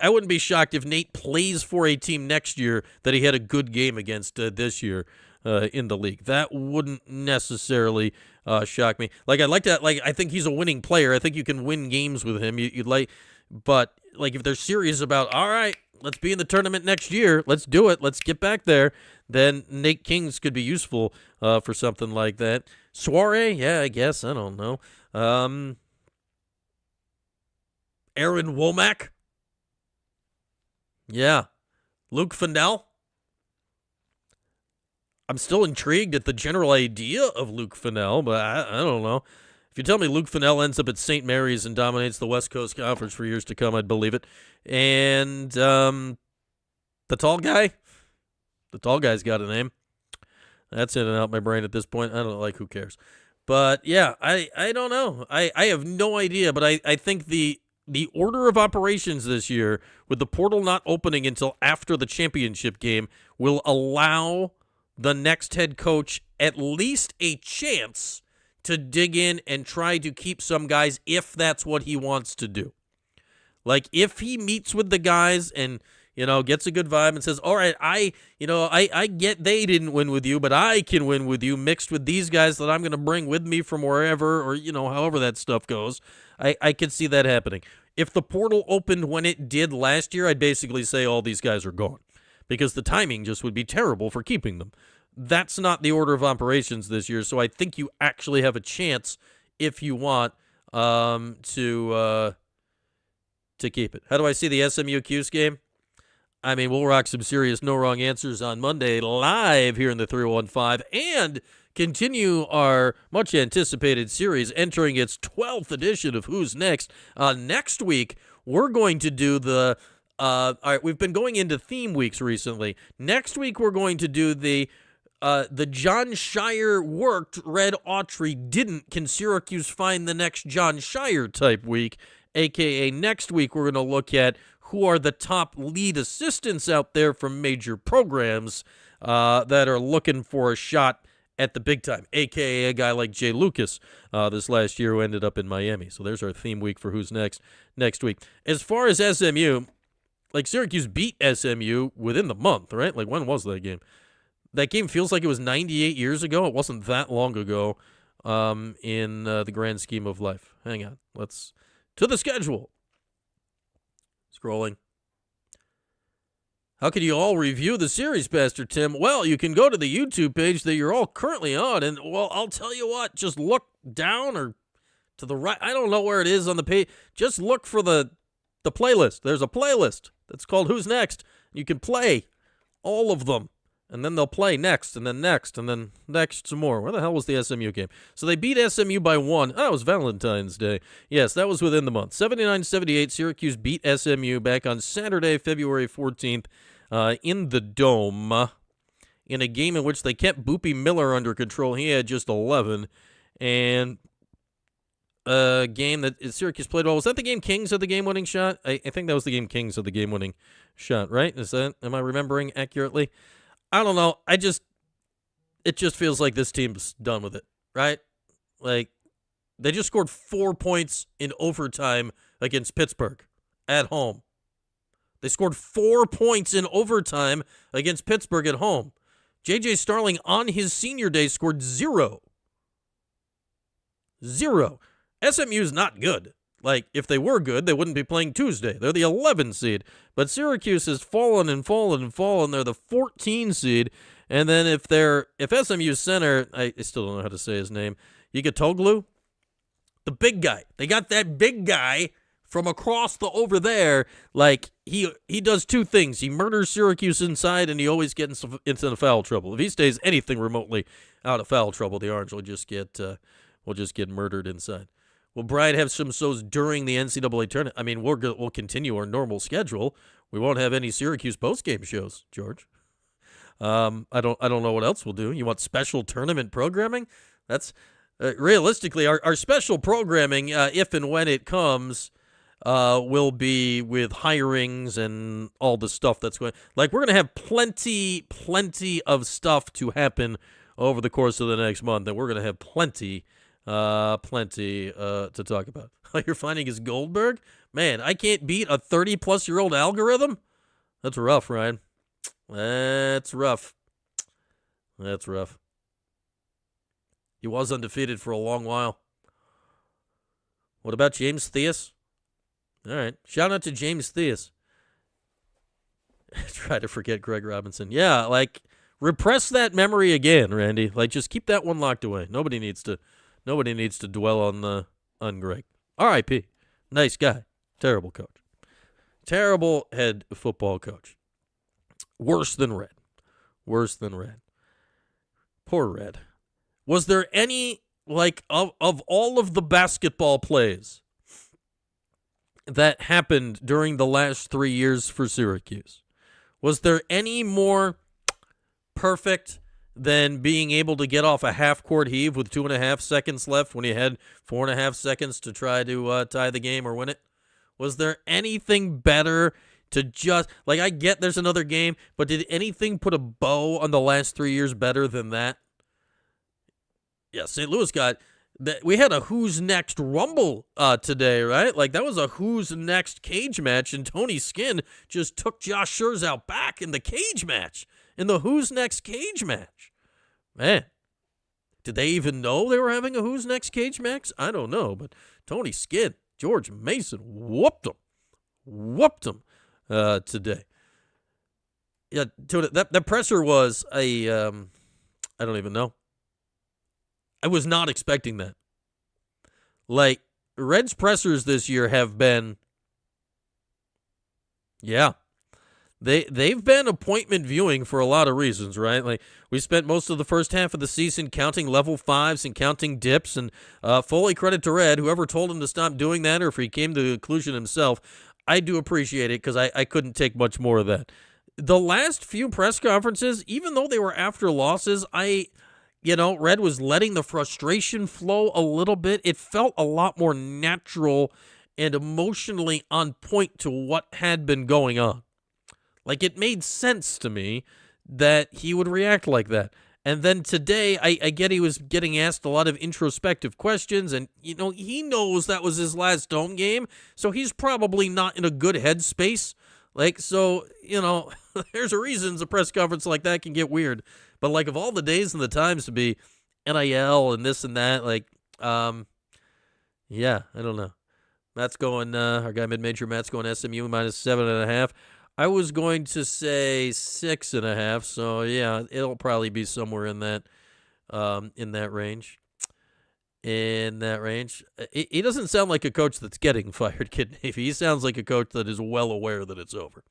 wouldn't be shocked if Nate plays for a team next year that he had a good game against this year in the league. That wouldn't necessarily shock me. I think he's a winning player. I think you can win games with him. But if they're serious about, all right, let's be in the tournament next year, let's do it, let's get back there, then Nate Kings could be useful for something like that. Soiree, yeah, I guess, I don't know. Aaron Womack, Yeah. Luke Fennell. I'm still intrigued at the general idea of Luke Fennell, but I don't know. If you tell me Luke Fennell ends up at St. Mary's and dominates the West Coast Conference for years to come, I'd believe it. And the tall guy? The tall guy's got a name. That's in and out my brain at this point. I don't know, like, who cares? But, yeah, I don't know. I have no idea, but I think the order of operations this year, with the portal not opening until after the championship game, will allow the next head coach at least a chance to dig in and try to keep some guys if that's what he wants to do. Like, if he meets with the guys and, gets a good vibe and says, all right, I get they didn't win with you, but I can win with you mixed with these guys that I'm going to bring with me from wherever or, however that stuff goes, I could see that happening. If the portal opened when it did last year, I'd basically say all these guys are gone because the timing just would be terrible for keeping them. That's not the order of operations this year, so I think you actually have a chance if you want to keep it. How do I see the SMU Cuse game? I mean, we'll rock some serious no wrong answers on Monday live here in the 315 and continue our much anticipated series entering its 12th edition of Who's Next. Next week, we're going to do the all right, we've been going into theme weeks recently. Next week, we're going to do the John Shire worked, Red Autry didn't. Can Syracuse find the next John Shire type week? AKA next week, we're going to look at who are the top lead assistants out there from major programs that are looking for a shot at the big time, a.k.a. a guy like Jay Lucas this last year who ended up in Miami. So there's our theme week for Who's Next week. As far as SMU, like Syracuse beat SMU within the month, right? Like when was that game? That game feels like it was 98 years ago. It wasn't that long ago in the grand scheme of life. Hang on. Let's to the schedule. Scrolling. How can you all review the series, Pastor Tim? Well, you can go to the YouTube page that you're all currently on, and, well, I'll tell you what, just look down or to the right. I don't know where it is on the page. Just look for the playlist. There's a playlist that's called Who's Next. You can play all of them, and then they'll play next, and then next, and then next some more. Where the hell was the SMU game? So they beat SMU by 1. Oh, it was Valentine's Day. Yes, that was within the month. 79-78, Syracuse beat SMU back on Saturday, February 14th. In the Dome, in a game in which they kept Boopy Miller under control. He had just 11. And a game that Syracuse played well. Was that the game Kings had the game-winning shot? I think that was the game Kings had the game-winning shot, right? Am I remembering accurately? I don't know. It just feels like this team's done with it, right? Like, they just scored 4 points in overtime against Pittsburgh at home. They scored 4 points in overtime against Pittsburgh at home. J.J. Starling on his senior day scored 0. 0. SMU's not good. Like, if they were good, they wouldn't be playing Tuesday. They're the 11 seed. But Syracuse has fallen and fallen and fallen. They're the 14 seed. And then if SMU's center, I still don't know how to say his name, Yigatoglu, the big guy. They got that big guy from across the over there. Like, he does two things. He murders Syracuse inside, and he always gets into foul trouble. If he stays anything remotely out of foul trouble, the Orange will just get murdered inside. Will Brian have some shows during the NCAA tournament? I mean, we'll continue our normal schedule. We won't have any Syracuse postgame shows, George. I don't know what else we'll do. You want special tournament programming? That's realistically our special programming, if and when it comes, will be with hirings and all the stuff that's going. Like, we're gonna have plenty of stuff to happen over the course of the next month, and we're gonna have plenty to talk about. All you're finding is Goldberg? Man, I can't beat a 30-plus-year-old algorithm? That's rough, Ryan. That's rough. He was undefeated for a long while. What about James Theus? All right. Shout out to James Theus. Try to forget Greg Robinson. Yeah, like, repress that memory again, Randy. Like, just keep that one locked away. Nobody needs to dwell on Greg. R.I.P. Nice guy. Terrible coach. Terrible head football coach. Worse than Red. Worse than Red. Poor Red. Was there any, like, of all of the basketball plays that happened during the last 3 years for Syracuse, was there any more perfect than being able to get off a half-court heave with 2.5 seconds left when you had 4.5 seconds to try to tie the game or win it? Was there anything better to just, like, I get there's another game, but did anything put a bow on the last 3 years better than that? Yeah, St. Louis we had a Who's Next Rumble today, right? Like, that was a Who's Next cage match, and Tony Skinn just took Josh Scherz out back in the cage match, in the Who's Next cage match. Man, did they even know they were having a Who's Next cage match? I don't know, but Tony Skinn, George Mason, whooped him today. Yeah, that presser was I don't even know. I was not expecting that. Like, Reds pressers this year have been, they've been appointment viewing for a lot of reasons, right? Like, we spent most of the first half of the season counting level fives and counting dips, and fully credit to Red, whoever told him to stop doing that, or if he came to the conclusion himself, I do appreciate it because I couldn't take much more of that. The last few press conferences, even though they were after losses, Red was letting the frustration flow a little bit. It felt a lot more natural and emotionally on point to what had been going on. Like, it made sense to me that he would react like that. And then today, I get he was getting asked a lot of introspective questions, and, he knows that was his last dome game, so he's probably not in a good headspace. Like, so, there's a reason a press conference like that can get weird. But, like, of all the days and the times to be NIL and this and that, like, I don't know. Matt's going, our guy mid-major, Matt's going SMU minus 7.5. I was going to say 6.5, so, yeah, it'll probably be somewhere in that range. In that range. He doesn't sound like a coach that's getting fired, Kid Navy. He sounds like a coach that is well aware that it's over.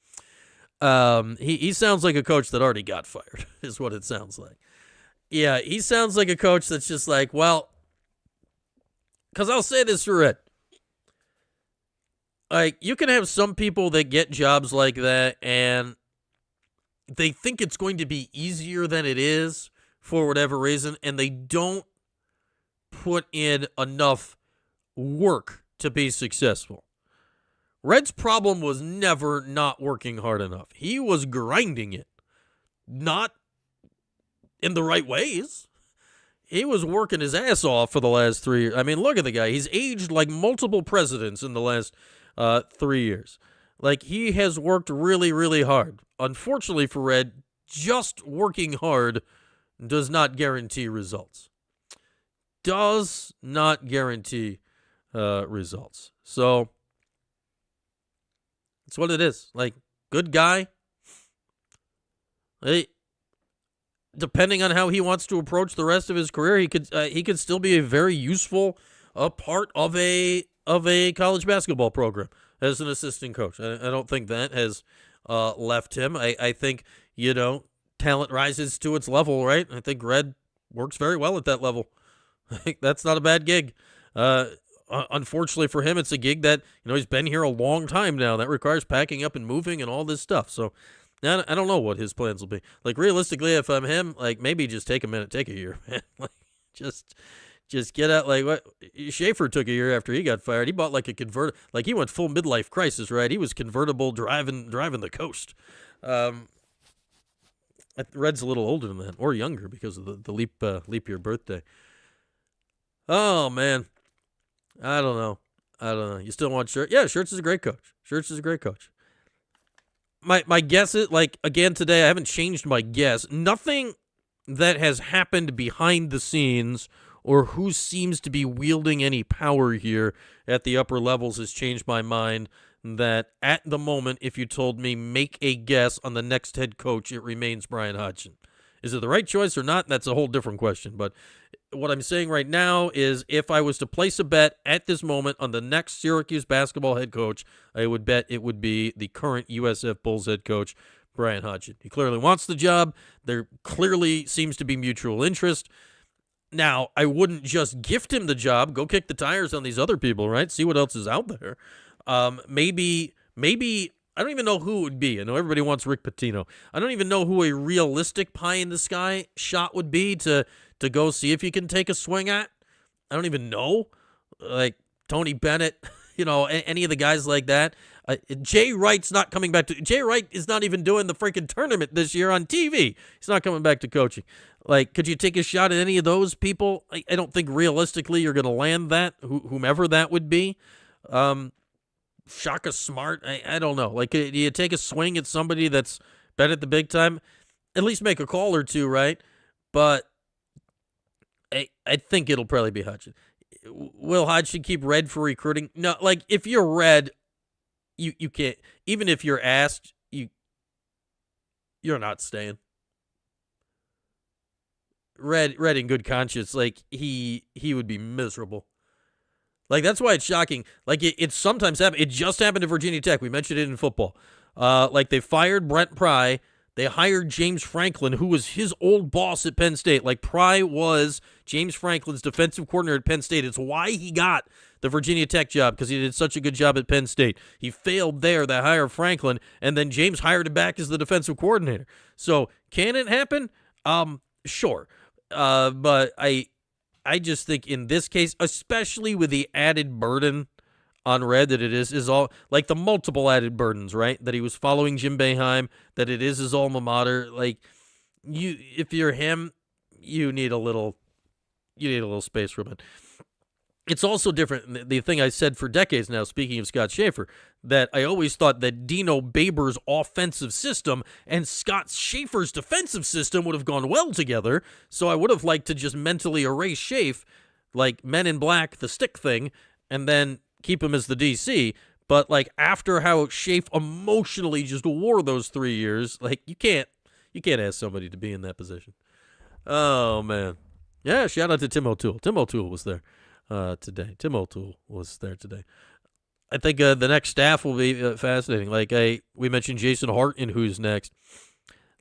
He sounds like a coach that already got fired, is what it sounds like. Yeah, he sounds like a coach that's just like, well, because I'll say this for it. Like, you can have some people that get jobs like that, and they think it's going to be easier than it is for whatever reason, and they don't put in enough work to be successful. Red's problem was never not working hard enough. He was grinding it, not in the right ways. He was working his ass off for the last 3 years. I mean, look at the guy. He's aged like multiple presidents in the last 3 years. Like, he has worked really, really hard. Unfortunately for Red, just working hard does not guarantee results. Does not guarantee results. So, it's what it is. Like, good guy. Hey, depending on how he wants to approach the rest of his career, he could still be a very useful part of a college basketball program as an assistant coach. I don't think that has left him. I think, talent rises to its level, right? I think Red works very well at that level. I think that's not a bad gig. Unfortunately for him, it's a gig that, he's been here a long time now. That requires packing up and moving and all this stuff. So I don't know what his plans will be. Like, realistically, if I'm him, like, maybe just take a minute, take a year, man. Like, just get out. Like, what Schaefer took a year after he got fired. He bought like a like he went full midlife crisis, right? He was convertible driving the coast. Red's a little older than that, or younger because of the leap year birthday. Oh man, I don't know. You still want Scherz? Yeah, Scherz is a great coach. My guess is, like, again today, I haven't changed my guess. Nothing that has happened behind the scenes or who seems to be wielding any power here at the upper levels has changed my mind that at the moment, if you told me make a guess on the next head coach, it remains Brian Hodgson. Is it the right choice or not? That's a whole different question. But what I'm saying right now is if I was to place a bet at this moment on the next Syracuse basketball head coach, I would bet it would be the current USF Bulls head coach, Brian Hodgson. He clearly wants the job. There clearly seems to be mutual interest. Now, I wouldn't just gift him the job. Go kick the tires on these other people, right? See what else is out there. Maybe I don't even know who it would be. I know everybody wants Rick Pitino. I don't even know who a realistic pie-in-the-sky shot would be to go see if you can take a swing at. I don't even know. Like Tony Bennett, any of the guys like that. Jay Wright's not coming back to. Jay Wright is not even doing the freaking tournament this year on TV. He's not coming back to coaching. Like, could you take a shot at any of those people? I don't think realistically you're going to land that, whomever that would be. Shaka Smart, I don't know. Like, do you take a swing at somebody that's been at the big time? At least make a call or two, right? But I think it'll probably be Hodgson. Will Hodgson keep Red for recruiting? No, like, if you're Red, you can't. Even if you're asked, you're not staying. Red in good conscience, like, he would be miserable. Like, that's why it's shocking. Like, it sometimes happens. It just happened to Virginia Tech. We mentioned it in football. Like, they fired Brent Pry. They hired James Franklin, who was his old boss at Penn State. Like, Pry was James Franklin's defensive coordinator at Penn State. It's why he got the Virginia Tech job, because he did such a good job at Penn State. He failed there. They hired Franklin, and then James hired him back as the defensive coordinator. So, can it happen? Sure. But I just think in this case, especially with the added burden on Red that it is all like the multiple added burdens, right? That he was following Jim Boeheim, that it is his alma mater. Like, if you're him, you need a little space from it. It's also different. The thing I said for decades now, speaking of Scott Schaefer, that I always thought that Dino Babers' offensive system and Scott Schaefer's defensive system would have gone well together. So I would have liked to just mentally erase Schaefer, like Men in Black, the stick thing, and then keep him as the DC. But like after how Schaefer emotionally just wore those 3 years, like you can't ask somebody to be in that position. Oh man, yeah. Shout out to Tim O'Toole. Tim O'Toole was there. Today. Tim O'Toole was there today. I think the next staff will be fascinating. Like we mentioned Jason Harton, who's next.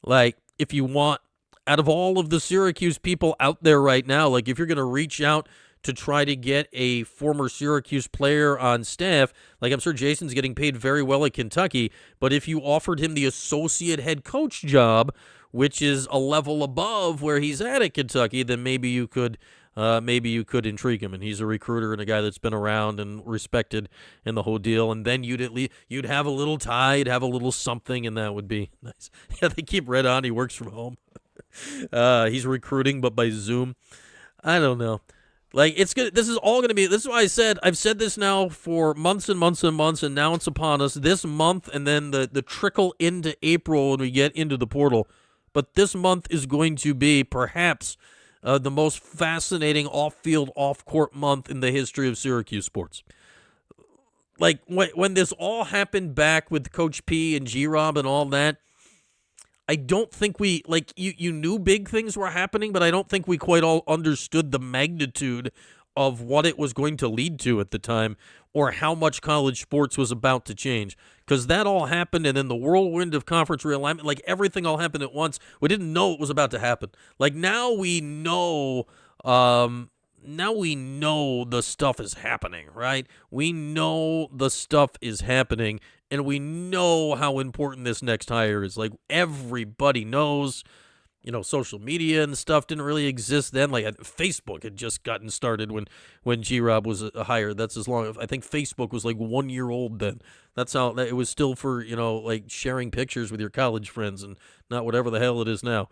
Like, if you want, out of all of the Syracuse people out there right now, like if you're going to reach out to try to get a former Syracuse player on staff, like I'm sure Jason's getting paid very well at Kentucky, but if you offered him the associate head coach job, which is a level above where he's at Kentucky, then maybe you could intrigue him, and he's a recruiter and a guy that's been around and respected in the whole deal. And then you'd have a little tie, you'd have a little something, and that would be nice. Yeah, they keep Red on. He works from home. He's recruiting, but by Zoom. I don't know. Like, it's good. This is all going to be. This is why I've said this now for months and months and months, and now it's upon us. This month, and then the trickle into April when we get into the portal. But this month is going to be perhaps the most fascinating off-field, off-court month in the history of Syracuse sports. Like, when this all happened back with Coach P and G-Rob and all that, I don't think you knew big things were happening, but I don't think we quite all understood the magnitude of what it was going to lead to at the time, or how much college sports was about to change. Because that all happened, and then the whirlwind of conference realignment, like everything all happened at once. We didn't know it was about to happen. Like now we know the stuff is happening, right? We know the stuff is happening, and we know how important this next hire is. Like everybody knows. Social media and stuff didn't really exist then. Like Facebook had just gotten started when G-Rob was hired. That's as long. I think Facebook was like 1 year old then. That's how it was still for like sharing pictures with your college friends and not whatever the hell it is now.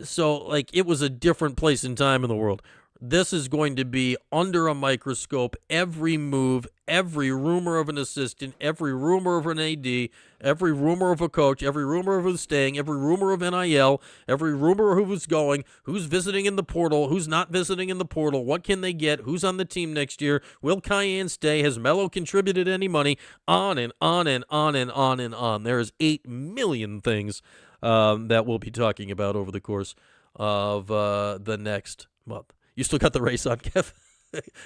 So like it was a different place and time in the world. This is going to be under a microscope. Every move, every rumor of an assistant, every rumor of an AD, every rumor of a coach, every rumor of who's staying, every rumor of NIL, every rumor of who's going, who's visiting in the portal, who's not visiting in the portal, what can they get, who's on the team next year, will Cayenne stay, has Melo contributed any money, on and on and on and on and on. There is 8 million things that we'll be talking about over the course of the next month. You still got the race on, Kev?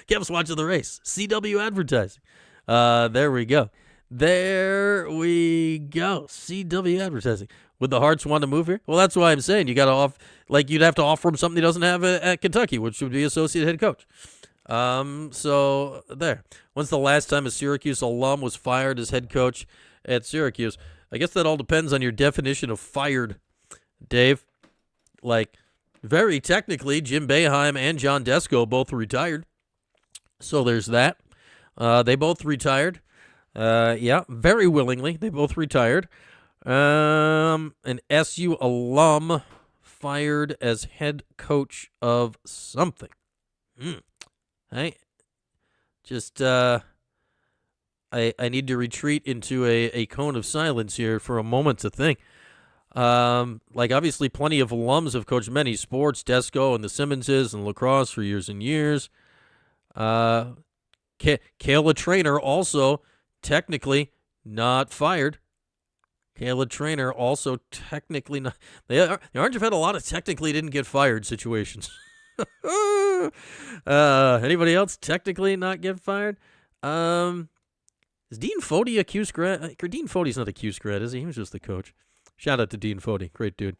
Kev's watching the race. CW advertising. There we go. CW advertising. Would the Hearts want to move here? Well, that's why I'm saying you got to you'd have to offer him something he doesn't have at Kentucky, which would be associate head coach. So there. When's the last time a Syracuse alum was fired as head coach at Syracuse? I guess that all depends on your definition of fired, Dave. Very technically, Jim Boeheim and John Desko both retired. So there's that. They both retired. Very willingly. They both retired. An SU alum fired as head coach of something. I need to retreat into a cone of silence here for a moment to think. Obviously plenty of alums have coached many sports, Desko and the Simmonses and lacrosse for years and years. Kayla Traynor also technically not fired. Kayla Traynor also technically not. The Orange have had a lot of technically didn't get fired situations. Anybody else technically not get fired? Is Dean Fody a Cuse grad? Dean Fody's not a Cuse grad, is he? He was just the coach. Shout out to Dean Fody. Great dude.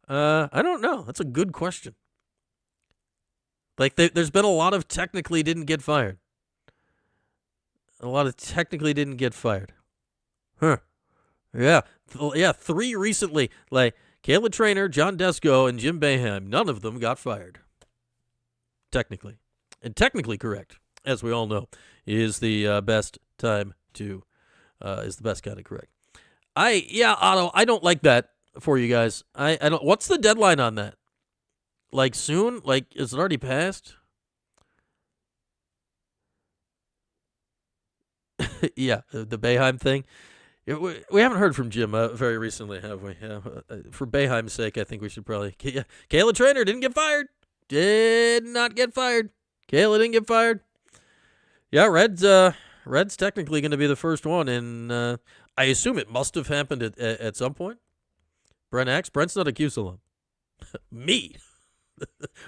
I don't know. That's a good question. There's been a lot of technically didn't get fired. Huh. Yeah. Yeah, 3 recently. Kayla Traynor, John Desko, and Jim Boeheim. None of them got fired. Technically. And technically correct, as we all know, is the best time to, is the best kind of correct. Otto, I don't like that for you guys. I don't. What's the deadline on that? Soon? Is it already passed? Yeah, the Boeheim thing. We haven't heard from Jim very recently, have we? For Boeheim's sake, I think we should probably. Kayla Traynor didn't get fired. Did not get fired. Kayla didn't get fired. Yeah, Red's technically going to be the first one, and I assume it must have happened at some point. Brent's not a Cuse alum. Me.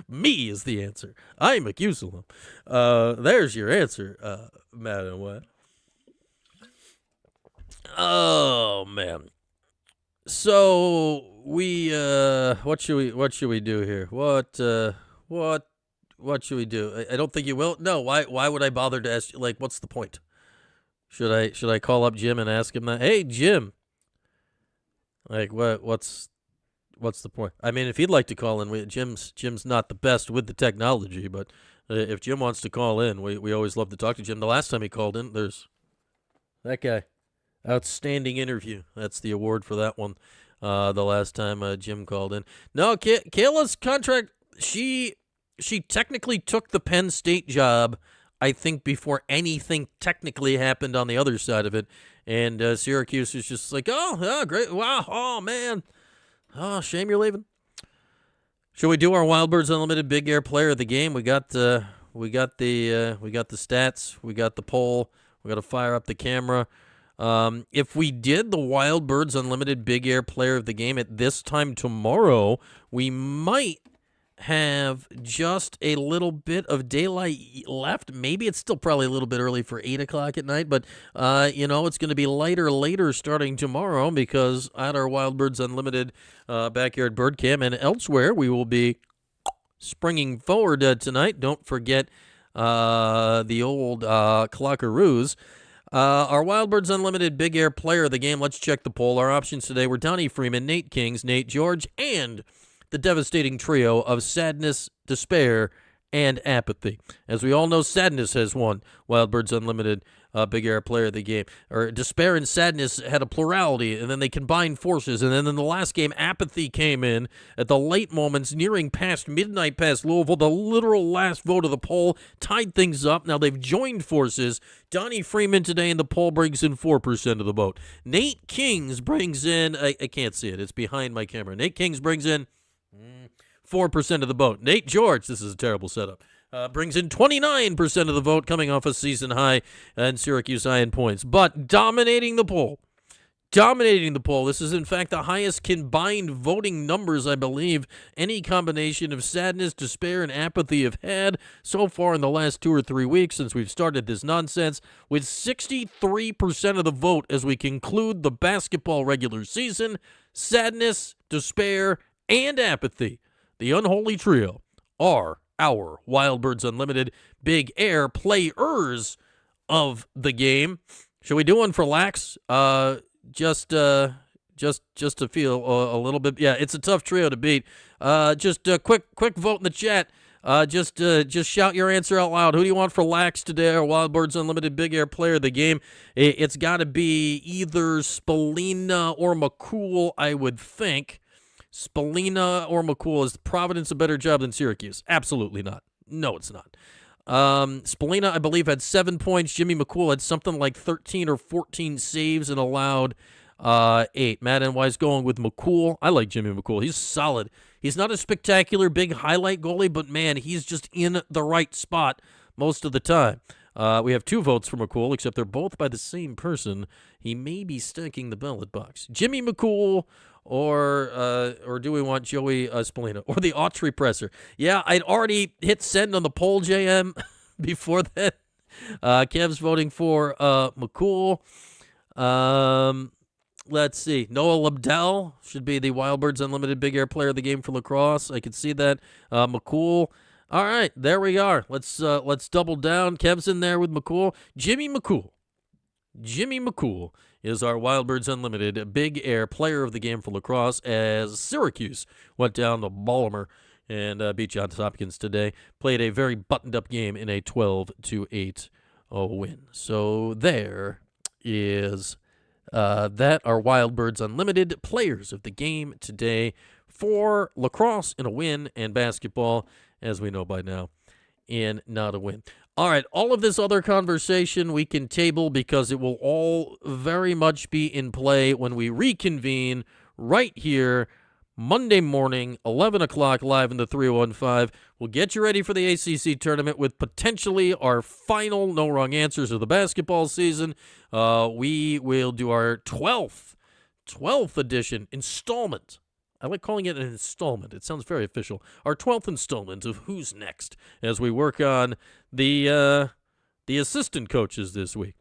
Me is the answer. I'm a Cuse alum. There's your answer, Madam Wet. Oh man. So we what should we do here? What should we do? I don't think you will. No, why would I bother to ask you, what's the point? Should I call up Jim and ask him that? Hey Jim. What's the point? I mean, if he'd like to call in, Jim's not the best with the technology, but if Jim wants to call in, we always love to talk to Jim. The last time he called in, there's that guy. Outstanding interview. That's the award for that one. The last time Jim called in. No, Kayla's contract, she technically took the Penn State job, I think, before anything technically happened on the other side of it. And Syracuse is just oh, great. Wow. Oh, man. Oh, shame you're leaving. Should we do our Wildbirds Unlimited Big Air Player of the Game? We got the stats. We got the poll. We got to fire up the camera. If we did the Wildbirds Unlimited Big Air Player of the Game at this time tomorrow, we might have just a little bit of daylight left. Maybe it's still probably a little bit early for 8 o'clock at night, but, it's going to be lighter later starting tomorrow because at our Wildbirds Unlimited Backyard Bird Cam and elsewhere, we will be springing forward tonight. Don't forget the old Clockaroos. Our Wildbirds Unlimited Big Air Player of the Game. Let's check the poll. Our options today were Donnie Freeman, Nate Kings, Nate George, and the devastating trio of Sadness, Despair, and Apathy. As we all know, Sadness has won Wildbirds Unlimited Big Air Player of the Game. Or Despair and Sadness had a plurality, and then they combined forces. And then in the last game, Apathy came in at the late moments, nearing past midnight past Louisville. The literal last vote of the poll tied things up. Now they've joined forces. Donnie Freeman today in the poll brings in 4% of the vote. Nate Kings brings in, I can't see it. It's behind my camera. Nate Kings brings in 4% of the vote. Nate George, this is a terrible setup, brings in 29% of the vote, coming off a season high and Syracuse high in points. But dominating the poll, dominating the poll. This is, in fact, the highest combined voting numbers, I believe, any combination of sadness, despair, and apathy have had so far in the last 2 or 3 weeks since we've started this nonsense, with 63% of the vote as we conclude the basketball regular season. Sadness, despair, and apathy, the unholy trio, are our Wildbirds Unlimited Big Air players of the game. Shall we do one for Lax? Just to feel a little bit. Yeah, it's a tough trio to beat. Just a quick vote in the chat. Just shout your answer out loud. Who do you want for Lax today? Our Wildbirds Unlimited Big Air player of the game. It's got to be either Spallina or McCool, I would think. Spallina or McCool. Is Providence a better job than Syracuse? Absolutely not. No, it's not. Spallina, I believe, had 7 points. Jimmy McCool had something like 13 or 14 saves and allowed 8. Matt NY's going with McCool. I like Jimmy McCool. He's solid. He's not a spectacular big highlight goalie, but, man, he's just in the right spot most of the time. We have 2 votes for McCool, except they're both by the same person. He may be stacking the ballot box. Jimmy McCool or do we want Joey Spallina or the Autry presser? Yeah, I'd already hit send on the poll, JM, before that. Kev's voting for McCool. Let's see. Noah Labdell should be the Wildbirds Unlimited Big Air player of the game for lacrosse. I could see that. McCool. All right, there we are. Let's double down. Kev's in there with McCool. Jimmy McCool is our Wildbirds Unlimited Big Air player of the game for lacrosse as Syracuse went down to Baltimore and beat Johns Hopkins today. Played a very buttoned-up game in a 12-8 win. So there is that, our Wildbirds Unlimited players of the game today for lacrosse in a win and basketball, as we know by now, in not a win. All right, all of this other conversation we can table because it will all very much be in play when we reconvene right here Monday morning, 11 o'clock, live in the 315. We'll get you ready for the ACC tournament with potentially our final no wrong answers of the basketball season. We will do our 12th edition installment. I like calling it an installment. It sounds very official. Our 12th installment of Who's Next as we work on the assistant coaches this week.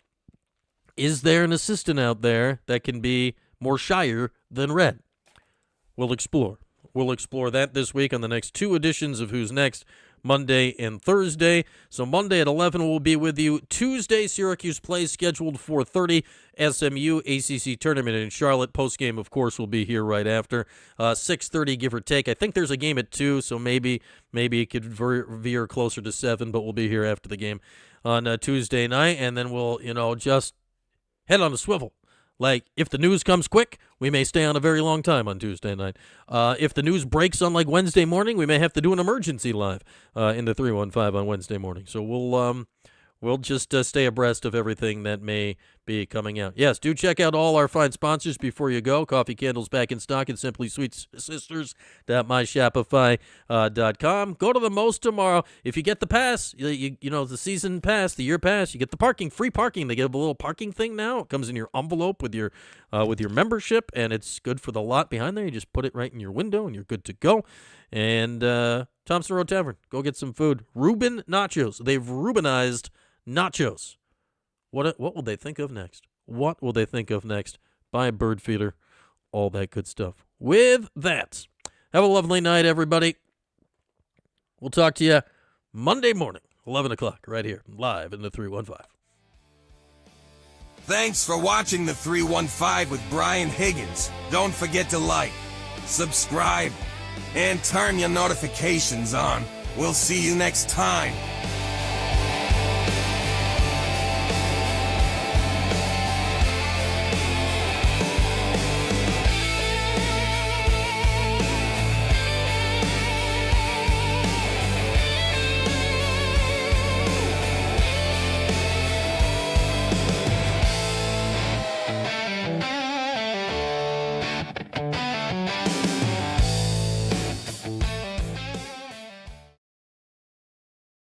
Is there an assistant out there that can be more shyer than red? We'll explore. We'll explore that this week on the next 2 editions of Who's Next, Monday and Thursday. So Monday at 11 we'll be with you. Tuesday, Syracuse plays scheduled 4:30. SMU ACC tournament in Charlotte. Postgame, of course, will be here right after. 6:30, give or take. I think there's a game at 2, so maybe it could veer closer to 7, but we'll be here after the game on Tuesday night, and then we'll, just head on a swivel. Like, if the news comes quick, we may stay on a very long time on Tuesday night. If the news breaks on, like, Wednesday morning, we may have to do an emergency live in the 315 on Wednesday morning. So we'll just stay abreast of everything that may be coming out. Yes, do check out all our fine sponsors before you go. Coffee Candles back in stock at simplysweetsisters.myshopify.com. Go to the most tomorrow. If you get the pass, the season pass, the year pass, you get the free parking. They give a little parking thing now. It comes in your envelope with your membership, and it's good for the lot behind there. You just put it right in your window, and you're good to go. And Thompson Road Tavern, go get some food. Reuben Nachos. They've Reubenized nachos. What will they think of next? What will they think of next? Buy a bird feeder, all that good stuff. With that, have a lovely night, everybody. We'll talk to you Monday morning, 11 o'clock, right here, live in the 315. Thanks for watching the 315 with Brian Higgins. Don't forget to like, subscribe, and turn your notifications on. We'll see you next time.